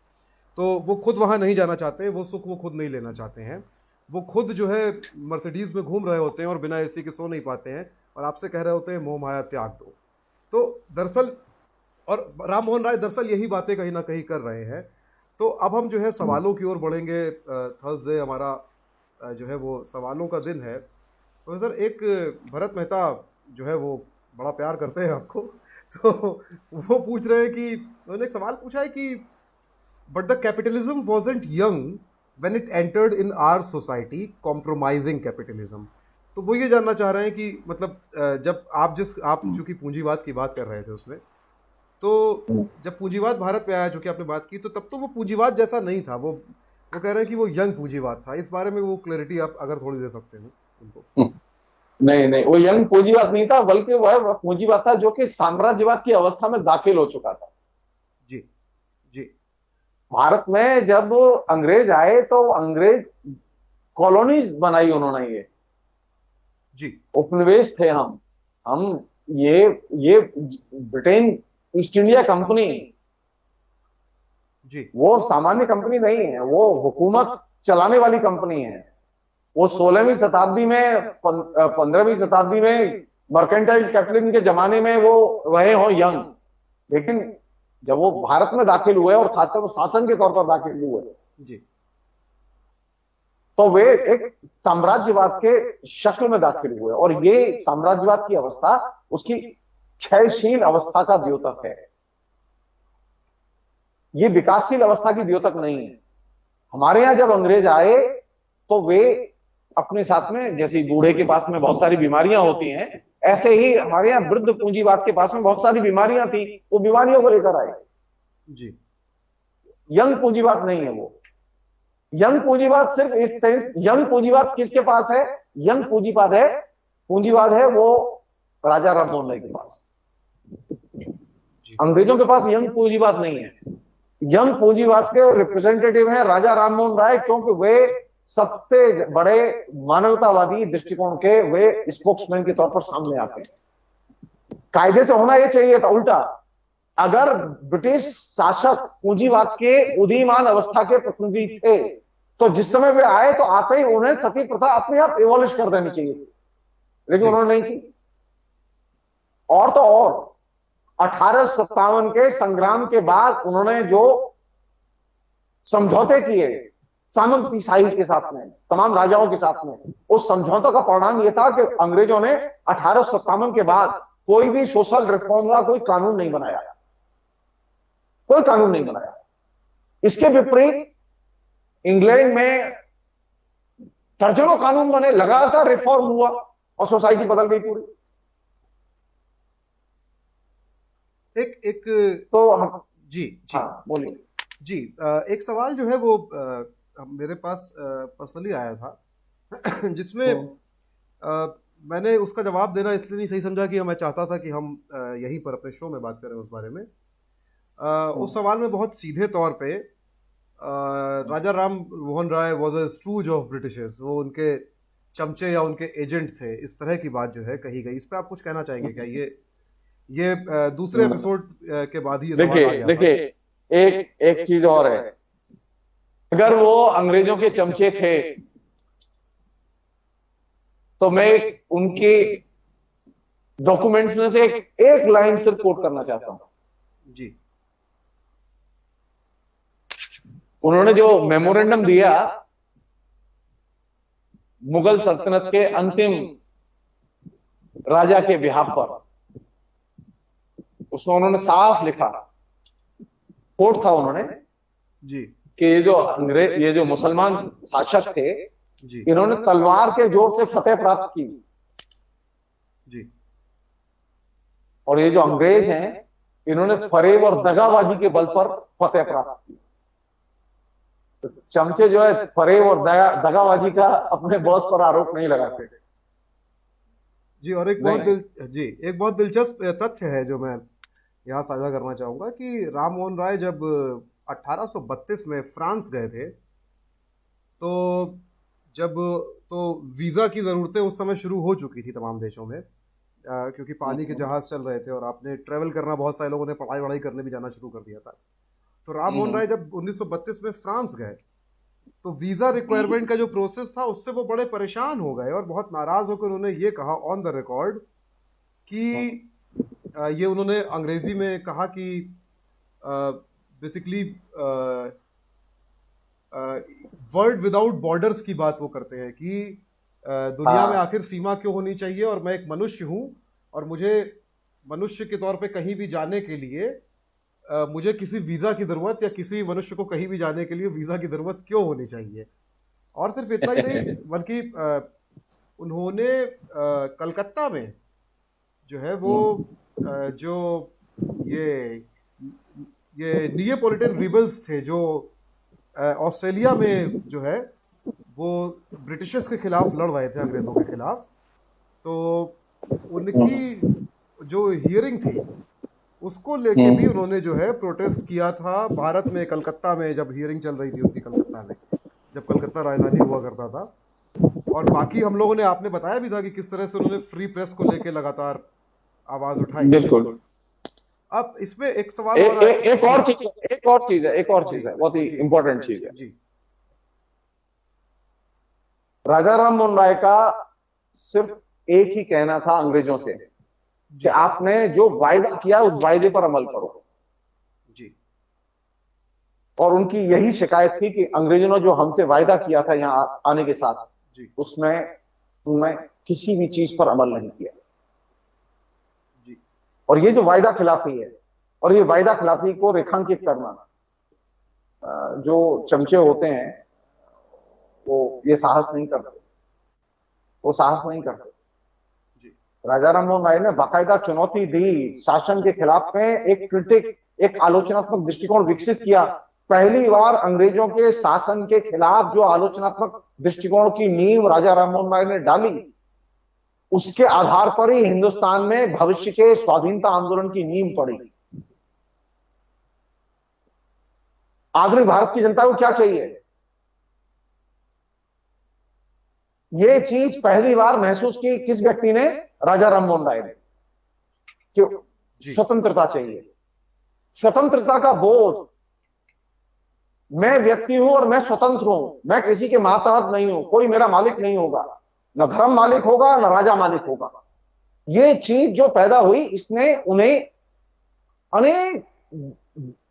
तो वो खुद वहाँ नहीं जाना चाहते, वो सुख वो खुद नहीं लेना चाहते हैं। वो खुद जो है मर्सिडीज़ में घूम रहे होते हैं और बिना एसी के सो नहीं पाते हैं और आपसे कह रहे होते हैं मोह माया त्याग दो। तो दरअसल और राम मोहन राय दरअसल यही बातें कहीं ना कहीं कर रहे हैं। तो अब हम जो है सवालों की ओर बढ़ेंगे। थर्सडे हमारा जो है वो सवालों का दिन है। तो सर, एक भरत मेहता जो है वो बड़ा प्यार करते हैं आपको, तो वो पूछ रहे हैं कि उन्होंने एक सवाल पूछा है कि but the capitalism wasn't young when it entered in our society, compromising capitalism. तो वो ये जानना चाह रहे हैं कि मतलब जब आप चूंकि पूंजीवाद की बात कर रहे थे उसमें, तो जब पूंजीवाद भारत में आया, जो कि आपने बात की, तो तब तो वो पूंजीवाद जैसा नहीं था। वो कह रहे हैं कि वो यंग पूंजीवाद था। इस बारे में वो क्लैरिटी आप अगर थोड़ी दे सकते हैं उनको। नहीं, वो यंग पूंजीवाद नहीं था, बल्कि वह पूंजीवाद था जो कि साम्राज्यवाद की अवस्था में दाखिल हो चुका था। जी जी। भारत में जब अंग्रेज आए तो अंग्रेज कॉलोनीज बनाई उन्होंने, ये जी उपनिवेश थे हम ये ब्रिटेन ईस्ट इंडिया कंपनी जी वो सामान्य कंपनी नहीं है, वो हुकूमत चलाने वाली कंपनी है। वो 16वीं शताब्दी में 15वीं शताब्दी में मर्केंटाइल कैपिटलिज्म के जमाने में वो रहे हो यंग, लेकिन जब वो भारत में दाखिल हुए और खासकर वो शासन के तौर पर दाखिल हुए जी, तो वे एक साम्राज्यवाद के शक्ल में दाखिल हुए। और ये साम्राज्यवाद की अवस्था उसकी क्षयशील अवस्था का द्योतक है, ये विकासशील अवस्था की द्योतक नहीं है। हमारे यहां जब अंग्रेज आए तो वे अपने साथ में, जैसे बूढ़े के पास में बहुत सारी बीमारियां होती हैं, ऐसे ही हमारे यहाँ वृद्ध पूंजीवाद के पास में बहुत सारी बीमारियां थी, वो बीमारियों को लेकर आए। जी, यंग पूंजीवाद नहीं है वो। यंग पूंजीवाद सिर्फ इस सेंस, यंग पूंजीवाद किसके पास है? यंग पूंजीवाद है वो राजा राम मोहन राय के पास। अंग्रेजों के पास यंग पूंजीवाद नहीं है। यंग पूंजीवाद के रिप्रेजेंटेटिव हैं राजा राम मोहन राय, क्योंकि वे सबसे बड़े मानवतावादी दृष्टिकोण के वे स्पोक्समैन के तौर पर सामने आते हैं। कायदे से होना यह चाहिए था उल्टा। अगर ब्रिटिश शासक पूंजीवाद के उदीयमान अवस्था के प्रतिनिधि थे तो जिस समय वे आए तो आते ही उन्हें सती प्रथा अपने आप एबॉलिश कर देनी चाहिए, लेकिन उन्होंने नहीं की। और तो और 1857 के संग्राम के बाद उन्होंने जो समझौते किए सामंती शाही के साथ में, तमाम राजाओं के साथ में, उस समझौतों का परिणाम यह था कि अंग्रेजों ने 1857 के बाद कोई भी सोशल रिफॉर्म का कोई कानून नहीं बनाया, कोई कानून नहीं बनाया। इसके विपरीत इंग्लैंड में दर्जनों कानून बने, लगातार रिफॉर्म हुआ और सोसाइटी बदल गई पूरी। एक तो जी जी हाँ बोलिए। जी। एक सवाल जो है वो मेरे पास पर्सनली आया था जिसमें हम्म, मैंने उसका जवाब देना इसलिए नहीं सही समझा कि मैं चाहता था कि हम यहीं पर अपने शो में बात करें उस बारे में। उस हम्म, सवाल में बहुत सीधे तौर पे Raja Ram Mohan Roy was a stooge of Britishers, वो उनके चमचे या उनके एजेंट थे, इस तरह की बात जो है कही गई। इस पे आप कुछ कहना चाहेंगे क्या? ये दूसरे हम्म। एपिसोड के बाद ही ये सवाल आ देखिए गया था। देखिए, एक एक चीज और है। अगर वो अंग्रेजों के चमचे थे तो मैं उनके डॉक्यूमेंट्स में से एक लाइन सिर्फ कोट करना चाहता हूं। जी उन्होंने जो मेमोरेंडम दिया मुगल सल्तनत के अंतिम राजा के बिहाफ पर, उसमें उन्होंने साफ लिखा, कोट था उन्होंने, जी कि ये जो मुसलमान शासक थे, जी इन्होंने तलवार के जोर से फतेह प्राप्त की, जी और ये जो अंग्रेज हैं इन्होंने फरेब और दगाबाजी के बल पर फतेह प्राप्त की। तो चमचे जो है फरेब और दगाबाजी का अपने बॉस पर आरोप नहीं लगाते। जी। और नहीं। जी एक बहुत दिलचस्प तथ्य है जो मैं यहाँ साझा करना चाहूँगा कि राम मोहन राय जब 1832 में फ्रांस गए थे, तो जब तो वीज़ा की ज़रूरतें उस समय शुरू हो चुकी थी तमाम देशों में, क्योंकि पानी के जहाज़ चल रहे थे और आपने ट्रैवल करना, बहुत सारे लोगों ने पढ़ाई वढ़ाई करने भी जाना शुरू कर दिया था। तो राम मोहन राय जब 1932 में फ्रांस गए, तो वीज़ा रिक्वायरमेंट का जो प्रोसेस था उससे वो बड़े परेशान हो गए और बहुत नाराज़ होकर उन्होंने ये कहा ऑन द रिकॉर्ड कि ये उन्होंने अंग्रेज़ी में कहा कि बेसिकली वर्ल्ड विदाउट बॉर्डर्स की बात वो करते हैं कि दुनिया में हाँ। आखिर सीमा क्यों होनी चाहिए, और मैं एक मनुष्य हूँ और मुझे मनुष्य के तौर पे कहीं भी जाने के लिए मुझे किसी वीज़ा की ज़रूरत, या किसी मनुष्य को कहीं भी जाने के लिए वीज़ा की ज़रूरत क्यों होनी चाहिए। और सिर्फ इतना ही नहीं, बल्कि उन्होंने कलकत्ता में जो है वो जो ये ये नियोपोलिटन रिबल्स थे जो ऑस्ट्रेलिया में जो है वो ब्रिटिशर्स के खिलाफ लड़ रहे थे, अंग्रेज़ों के खिलाफ, तो उनकी जो हियरिंग थी उसको लेके भी उन्होंने जो है प्रोटेस्ट किया था भारत में, कलकत्ता में, जब हियरिंग चल रही थी उनकी कलकत्ता में, जब कलकत्ता राजधानी हुआ करता था। और बाकी हम लोगों ने, आपने बताया भी था कि किस तरह से उन्होंने फ्री प्रेस को लेके लगातार आवाज उठाई। बिल्कुल। अब इसमें एक सवाल और आए। एक जी और चीज, एक और चीज है, एक और जी चीज है, बहुत ही जी इंपॉर्टेंट चीज है। जी राजा राम मोहन राय का सिर्फ एक ही कहना था अंग्रेजों से, कि जी आपने जो वायदा किया उस वायदे पर अमल करो। जी और उनकी यही शिकायत थी कि अंग्रेजों ने जो हमसे वायदा किया था यहाँ आने के साथ, जी उसमें उन्होंने किसी भी चीज पर अमल नहीं किया। जी और ये जो वायदा खिलाफी है, और ये वायदा खिलाफी को रेखांकित करना, जो चमचे होते हैं वो ये साहस नहीं करते, वो साहस नहीं करते। जी राजा राम मोहन राय ने बाकायदा चुनौती दी शासन के खिलाफ में, एक क्रिटिक, एक आलोचनात्मक दृष्टिकोण विकसित किया। पहली बार अंग्रेजों के शासन के खिलाफ जो आलोचनात्मक दृष्टिकोण की नींव राजा राम मोहन राय ने डाली, उसके आधार पर ही हिंदुस्तान में भविष्य के स्वाधीनता आंदोलन की नींव पड़ी। आधुनिक भारत की जनता को क्या चाहिए? ये चीज पहली बार महसूस की किस व्यक्ति ने? राजा राम मोहन राय ने, कि जी स्वतंत्रता चाहिए, स्वतंत्रता का बोध। मैं व्यक्ति हूं और मैं स्वतंत्र हूं, मैं किसी के मातहत नहीं हूं, कोई मेरा मालिक नहीं होगा, न धर्म मालिक होगा न राजा मालिक होगा। ये चीज जो पैदा हुई, इसने उन्हें अनेक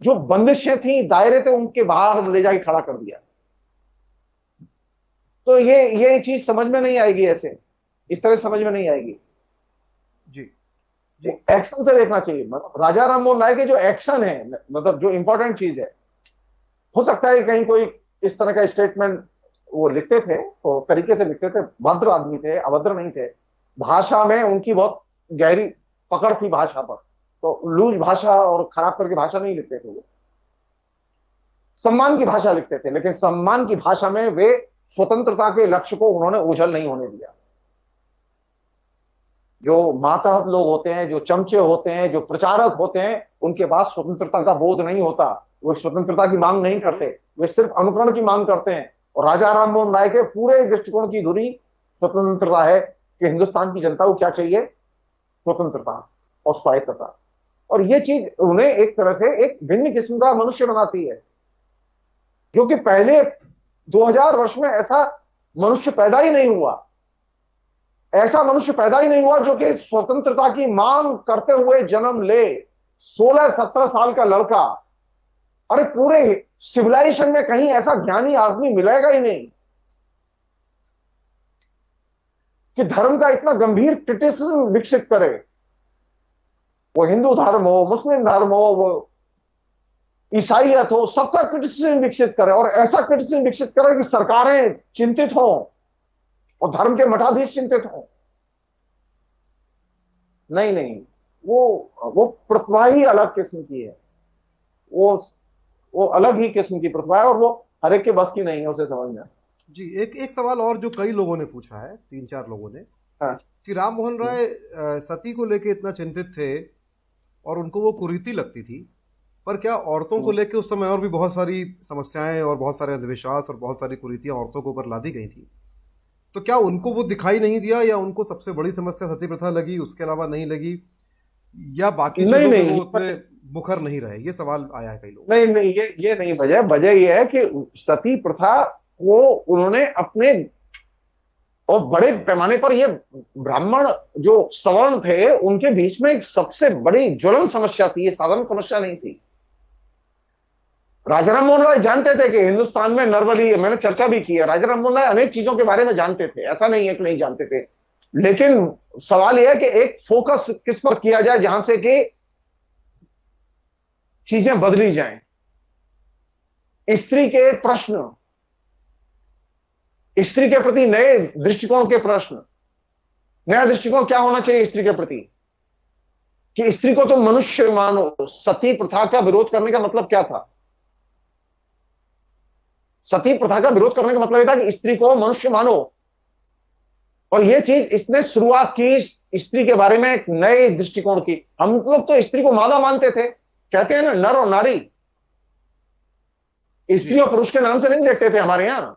जो बंदिशें थी, दायरे थे, उनके बाहर ले जाके खड़ा कर दिया। तो ये चीज समझ में नहीं आएगी, ऐसे इस तरह समझ में नहीं आएगी। जी जी एक्शन से देखना चाहिए। मतलब राजा राम मोहन राय के जो एक्शन है, मतलब जो इंपॉर्टेंट चीज है, हो सकता है कहीं कोई इस तरह का स्टेटमेंट वो लिखते थे तो तरीके से लिखते थे, भद्र आदमी थे, अभद्र नहीं थे। भाषा में उनकी बहुत गहरी पकड़ थी भाषा पर, तो लूज भाषा और खराब करके भाषा नहीं लिखते थे वो, सम्मान की भाषा लिखते थे, लेकिन सम्मान की भाषा में वे स्वतंत्रता के लक्ष्य को उन्होंने ओझल नहीं होने दिया। जो मातहत लोग होते हैं, जो चमचे होते हैं, जो प्रचारक होते हैं, उनके पास स्वतंत्रता का बोध नहीं होता, वो स्वतंत्रता की मांग नहीं करते, वे सिर्फ अनुकरण की मांग करते हैं। और राजा राम मोहन राय के पूरे दृष्टिकोण की धुरी स्वतंत्रता है कि हिंदुस्तान की जनता को क्या चाहिए, स्वतंत्रता और स्वायत्तता। और ये चीज उन्हें एक तरह से एक भिन्न किस्म का मनुष्य बनाती है, जो कि पहले 2000 वर्ष में ऐसा मनुष्य पैदा ही नहीं हुआ, ऐसा मनुष्य पैदा ही नहीं हुआ जो कि स्वतंत्रता की मांग करते हुए जन्म ले। 16-17 साल का लड़का, अरे पूरे सिविलाइजेशन में कहीं ऐसा ज्ञानी आदमी मिलेगा ही नहीं कि धर्म का इतना गंभीर क्रिटिसिज्म विकसित करे। वो हिंदू धर्म हो, मुस्लिम धर्म हो, वो ईसाइयत हो, सबका क्रिटिसिज्म विकसित करे, और ऐसा क्रिटिसिज्म विकसित करे कि सरकारें चिंतित हों और धर्म के मठाधीश चिंतित हों। नहीं नहीं, वो प्रतिभा ही अलग किस्म की है, वो वो अलग ही किस्म की प्रतिभा है, और वो हर एक के बस की नहीं है उसे समझना। जी, एक एक सवाल और जो कई लोगों ने पूछा है, 3-4 लोगों ने, हाँ। कि राम मोहन राय सती को लेके इतना चिंतित थे और उनको वो कुरीति लगती थी, पर क्या औरतों को लेके उस समय और भी बहुत सारी समस्याएं और बहुत सारे अंधविश्वास और बहुत सारी कुरीतियां औरतों के ऊपर लादी गई थी, तो क्या उनको वो दिखाई नहीं दिया, या उनको सबसे बड़ी समस्या सती प्रथा लगी, उसके अलावा नहीं लगी, या बाकी नहीं चीजों में नहीं, वो उतने मुखर नहीं रहे? ये सवाल आया है कई लोगों नहीं नहीं, ये नहीं वजह ये है कि सती प्रथा को उन्होंने अपने, और बड़े पैमाने पर ये ब्राह्मण जो सवर्ण थे उनके बीच में एक सबसे बड़ी ज्वलन समस्या थी, ये साधारण समस्या नहीं थी। राजा राम मोहन राय जानते थे कि हिंदुस्तान में नरबली, मैंने चर्चा भी की है, राजा राम मोहन राय अनेक चीजों के बारे में जानते थे, ऐसा नहीं है कि नहीं जानते थे, लेकिन सवाल यह है कि एक फोकस किस पर किया जाए जहां से कि चीजें बदली जाएं। स्त्री के प्रश्न, स्त्री के प्रति नए दृष्टिकोण के प्रश्न, नया दृष्टिकोण क्या होना चाहिए स्त्री के प्रति, कि स्त्री को तो मनुष्य मानो। सती प्रथा का विरोध करने का मतलब क्या था? सती प्रथा का विरोध करने का मतलब यह था कि स्त्री को मनुष्य मानो, और यह चीज इसने शुरुआत की स्त्री के बारे में एक नए दृष्टिकोण की। हम लोग तो स्त्री को मादा मानते थे, कहते हैं ना नर और नारी, स्त्री और पुरुष के नाम से नहीं देखते थे हमारे यहां।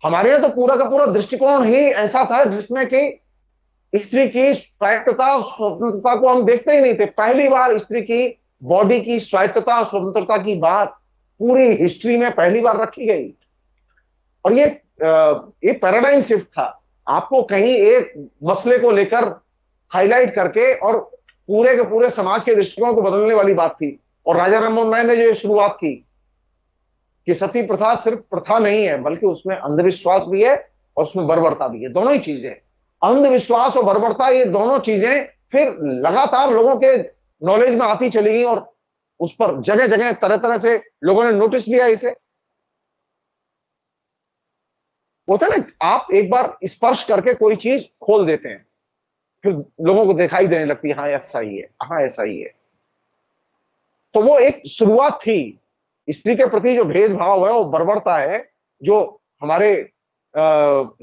हमारे यहां तो पूरा का पूरा दृष्टिकोण ही ऐसा था जिसमें कि स्त्री की स्वायत्तता और स्वतंत्रता को हम देखते ही नहीं थे। पहली बार स्त्री की बॉडी की स्वायत्तता और स्वतंत्रता की बात पूरी हिस्ट्री में पहली बार रखी गई, और ये पैराडाइम शिफ्ट था। आपको कहीं एक मसले को लेकर हाईलाइट करके और पूरे के पूरे समाज के दृष्टिकोण को बदलने वाली बात थी, और राजा राम मोहन राय ने जो शुरुआत की कि सती प्रथा सिर्फ प्रथा नहीं है, बल्कि उसमें अंधविश्वास भी है और उसमें बर्बरता भी है, दोनों ही चीजें। अंधविश्वास और बर्बरता, ये दोनों चीजें फिर लगातार लोगों के नॉलेज में आती चली गई, और उस पर जगह जगह तरह तरह से लोगों ने नोटिस लिया इसे। होता है ना, आप एक बार स्पर्श करके कोई चीज खोल देते हैं, फिर लोगों को दिखाई देने लगती है, हाँ ऐसा ही है, हाँ ऐसा ही है। तो वो एक शुरुआत थी। स्त्री के प्रति जो भेदभाव है, वो बर्बरता है, जो हमारे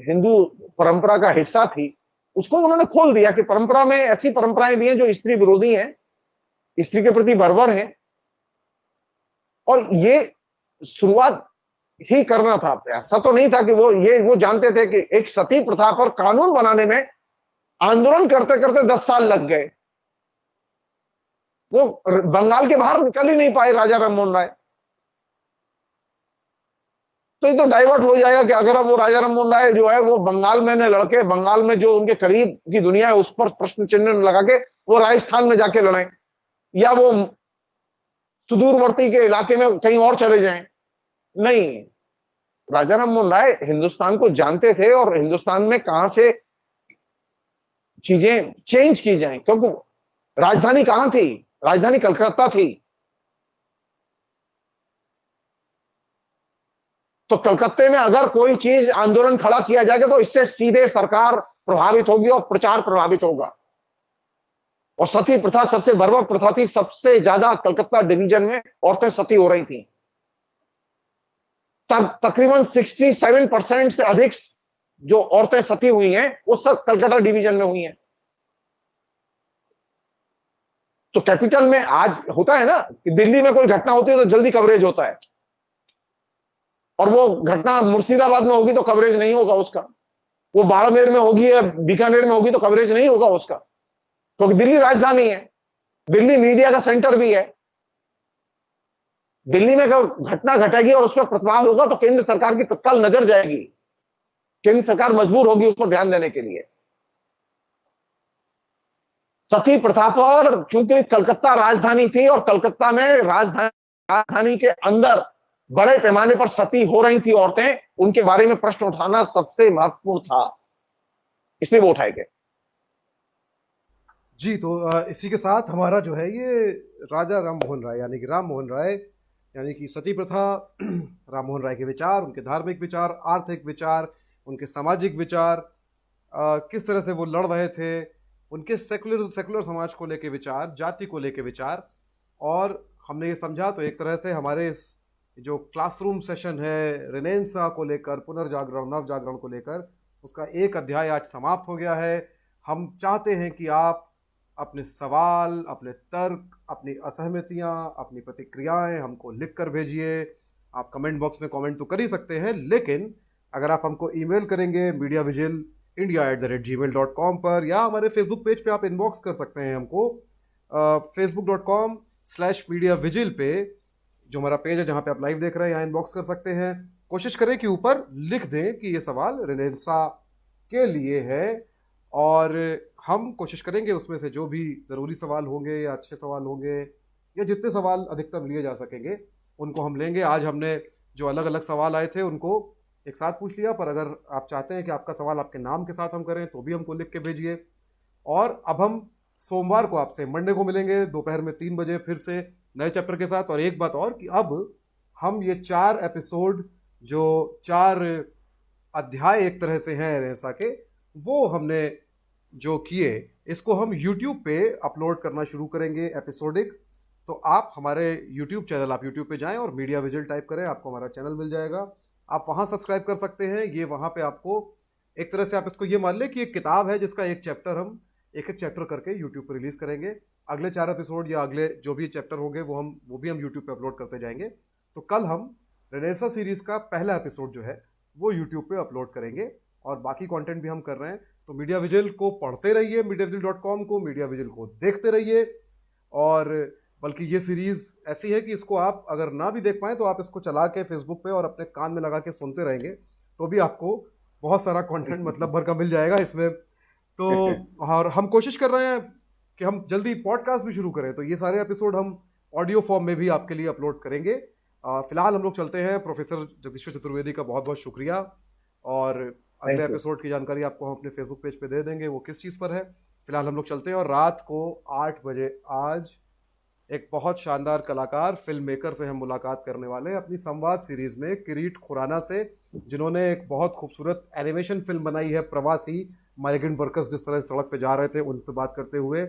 हिंदू परंपरा का हिस्सा थी, उसको उन्होंने खोल दिया कि परंपरा में ऐसी परंपराएं भी हैं जो स्त्री विरोधी हैं, स्त्री के प्रति बर्बर हैं, और ये शुरुआत ही करना था। ऐसा तो नहीं था कि वो जानते थे कि एक सती प्रथा पर कानून बनाने में आंदोलन करते करते 10 साल लग गए। वो बंगाल के बाहर निकल ही नहीं पाए राजा राम मोहन राय। तो ये तो डाइवर्ट हो जाएगा कि अगर अब वो राजा राम मोहन राय जो है वो बंगाल में लड़के, बंगाल में जो उनके करीब की दुनिया है उस पर प्रश्न चिन्ह लगा के वो राजस्थान में जाके लड़े, या वो सुदूरवर्ती के इलाके में कहीं और चले जाएं। नहीं, राजा राम मोहन राय हिंदुस्तान को जानते थे, और हिंदुस्तान में कहां से चीजें चेंज की जाएं, क्योंकि राजधानी कहां थी? राजधानी कलकत्ता थी। तो कलकत्ते में अगर कोई चीज आंदोलन खड़ा किया जाएगा तो इससे सीधे सरकार प्रभावित होगी और प्रचार प्रभावित होगा। और सती प्रथा सबसे बर्बर प्रथा थी, सबसे ज्यादा कलकत्ता डिवीजन में औरतें सती हो रही थी। तब तकरीबन 67% से अधिक जो औरतें सती हुई हैं वो सब कलकत्ता डिवीजन में हुई हैं। तो कैपिटल में आज होता है ना कि दिल्ली में कोई घटना होती है तो जल्दी कवरेज होता है, और वो घटना मुर्शिदाबाद में होगी तो कवरेज नहीं होगा उसका, वो बाड़मेर में होगी या बीकानेर में होगी तो कवरेज नहीं होगा उसका, क्योंकि दिल्ली राजधानी है, दिल्ली मीडिया का सेंटर भी है। दिल्ली में अगर घटना घटेगी और उस पर प्रतिवाद होगा तो केंद्र सरकार की तत्काल नजर जाएगी, केंद्र सरकार मजबूर होगी उस पर ध्यान देने के लिए। सती प्रथा पर चूंकि कलकत्ता राजधानी थी और कलकत्ता में राजधानी के अंदर बड़े पैमाने पर सती हो रही थी औरतें, उनके बारे में प्रश्न उठाना सबसे महत्वपूर्ण था, इसलिए वो उठाए गए। जी, तो इसी के साथ हमारा जो है ये राजा राम मोहन राय यानी कि राम मोहन राय यानी कि सती प्रथा, राम मोहन राय के विचार, उनके धार्मिक विचार, आर्थिक विचार, उनके सामाजिक विचार, किस तरह से वो लड़ रहे थे, उनके सेकुलर समाज को लेके विचार, जाति को लेके विचार। और हमने ये समझा तो एक तरह से हमारे इस जो क्लासरूम सेशन है रेनेसां को लेकर, पुनर्जागरण, नव जागरण को लेकर, उसका एक अध्याय आज समाप्त हो गया है। हम चाहते हैं कि आप अपने सवाल, अपने तर्क, अपनी असहमतियां, अपनी प्रतिक्रियाएं हमको लिख कर भेजिए। आप कमेंट बॉक्स में कमेंट तो कर ही सकते हैं, लेकिन अगर आप हमको ईमेल करेंगे mediavigil.india@gmail.com पर, या हमारे फेसबुक पेज पे आप इनबॉक्स कर सकते हैं हमको facebook.com/mediavigil पे, जो हमारा पेज है जहाँ पे आप लाइव देख रहे हैं, यहाँ इनबॉक्स कर सकते हैं। कोशिश करें कि ऊपर लिख दें कि ये सवाल रेनेसां के लिए है, और हम कोशिश करेंगे उसमें से जो भी ज़रूरी सवाल होंगे या अच्छे सवाल होंगे या जितने सवाल अधिकतम लिए जा सकेंगे उनको हम लेंगे। आज हमने जो अलग अलग सवाल आए थे उनको एक साथ पूछ लिया, पर अगर आप चाहते हैं कि आपका सवाल आपके नाम के साथ हम करें तो भी हमको लिख के भेजिए। और अब हम सोमवार को आपसे, मंडे को मिलेंगे दोपहर में 3 बजे फिर से नए चैप्टर के साथ। और एक बात और कि अब हम ये 4 एपिसोड, जो 4 अध्याय एक तरह से हैं रेनेसां के, वो हमने जो किए, इसको हम YouTube पे अपलोड करना शुरू करेंगे एपिसोडिक। तो आप हमारे YouTube चैनल, आप YouTube पे जाएं और मीडिया विजिल टाइप करें, आपको हमारा चैनल मिल जाएगा, आप वहाँ सब्सक्राइब कर सकते हैं। ये वहाँ पे आपको एक तरह से, आप इसको ये मान लें कि एक किताब है जिसका एक चैप्टर हम एक चैप्टर करके यूट्यूब पर रिलीज़ करेंगे। अगले 4 एपिसोड या अगले जो भी चैप्टर होंगे वो भी हम यूट्यूब पे अपलोड करते जाएंगे। तो कल हम रेनेसां सीरीज़ का पहला एपिसोड जो है वो यूट्यूब पे अपलोड करेंगे, और बाकी कंटेंट भी हम कर रहे हैं। तो मीडिया विजिल को पढ़ते रहिए, mediavigil.com को, मीडिया विजिल को देखते रहिए। और बल्कि ये सीरीज़ ऐसी है कि इसको आप अगर ना भी देख पाएँ तो आप इसको चला के फेसबुक पे और अपने कान में लगा के सुनते रहेंगे तो भी आपको बहुत सारा कंटेंट मतलब भर का मिल जाएगा इसमें। तो और हम कोशिश कर रहे हैं कि हम जल्दी पॉडकास्ट भी शुरू करें, तो ये सारे एपिसोड हम ऑडियो फॉर्म में भी आपके लिए अपलोड करेंगे। फिलहाल हम लोग चलते हैं। प्रोफेसर जगदीश्वर चतुर्वेदी का बहुत बहुत शुक्रिया, और अगले एपिसोड की जानकारी आपको हम अपने फेसबुक पेज पे दे देंगे वो किस चीज़ पर है। फिलहाल हम लोग चलते हैं, और रात को 8 बजे आज एक बहुत शानदार कलाकार, फिल्म मेकर से हम मुलाकात करने वाले हैं अपनी संवाद सीरीज में, किरीट खुराना से, जिन्होंने एक बहुत खूबसूरत एनिमेशन फिल्म बनाई है प्रवासी, माइग्रेंट वर्कर्स जिस तरह सड़क पे जा रहे थे उन पर बात करते हुए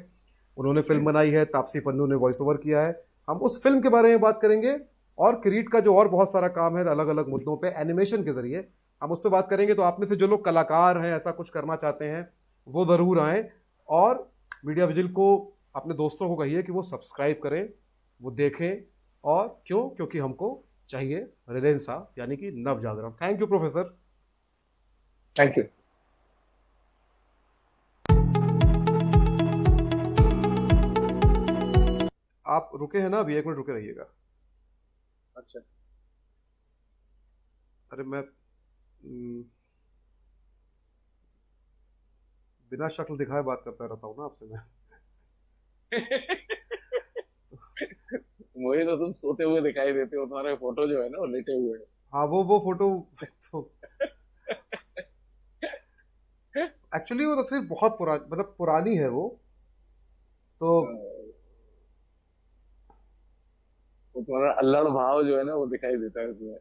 उन्होंने फिल्म बनाई है। तापसी पन्नू ने वॉइस ओवर किया है। हम उस फिल्म के बारे में बात करेंगे, और किरीट का जो और बहुत सारा काम है अलग अलग मुद्दों पे एनिमेशन के जरिए, हम उस पर बात करेंगे। तो आप में से जो लोग कलाकार हैं, ऐसा कुछ करना चाहते हैं, वो ज़रूर आएँ, और मीडिया विजिल को अपने दोस्तों को कहिए कि वो सब्सक्राइब करें, वो देखें। और क्यों? क्योंकि हमको चाहिए रेनेसां यानी कि नव जागरण। Thank you professor. Thank you. आप रुके हैं ना अभी? 1 मिनट रुके रहिएगा। अच्छा, अरे मैं बिना शक्ल दिखाए बात करता रहता हूँ ना आपसे मैं। मुझे तो तुम सोते हुए दिखाई देते हो, तुम्हारे फोटो जो है ना वो लेटे हुए है। हाँ, वो फोटो एक्चुअली वो तस्वीर बहुत पुरानी, मतलब पुरानी है वो तो। वो तुम्हारा अल्लड़ भाव जो है ना वो दिखाई देता है उसमें।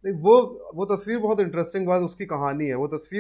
नहीं, वो तस्वीर बहुत इंटरेस्टिंग बात उसकी कहानी है। वो तस्वीर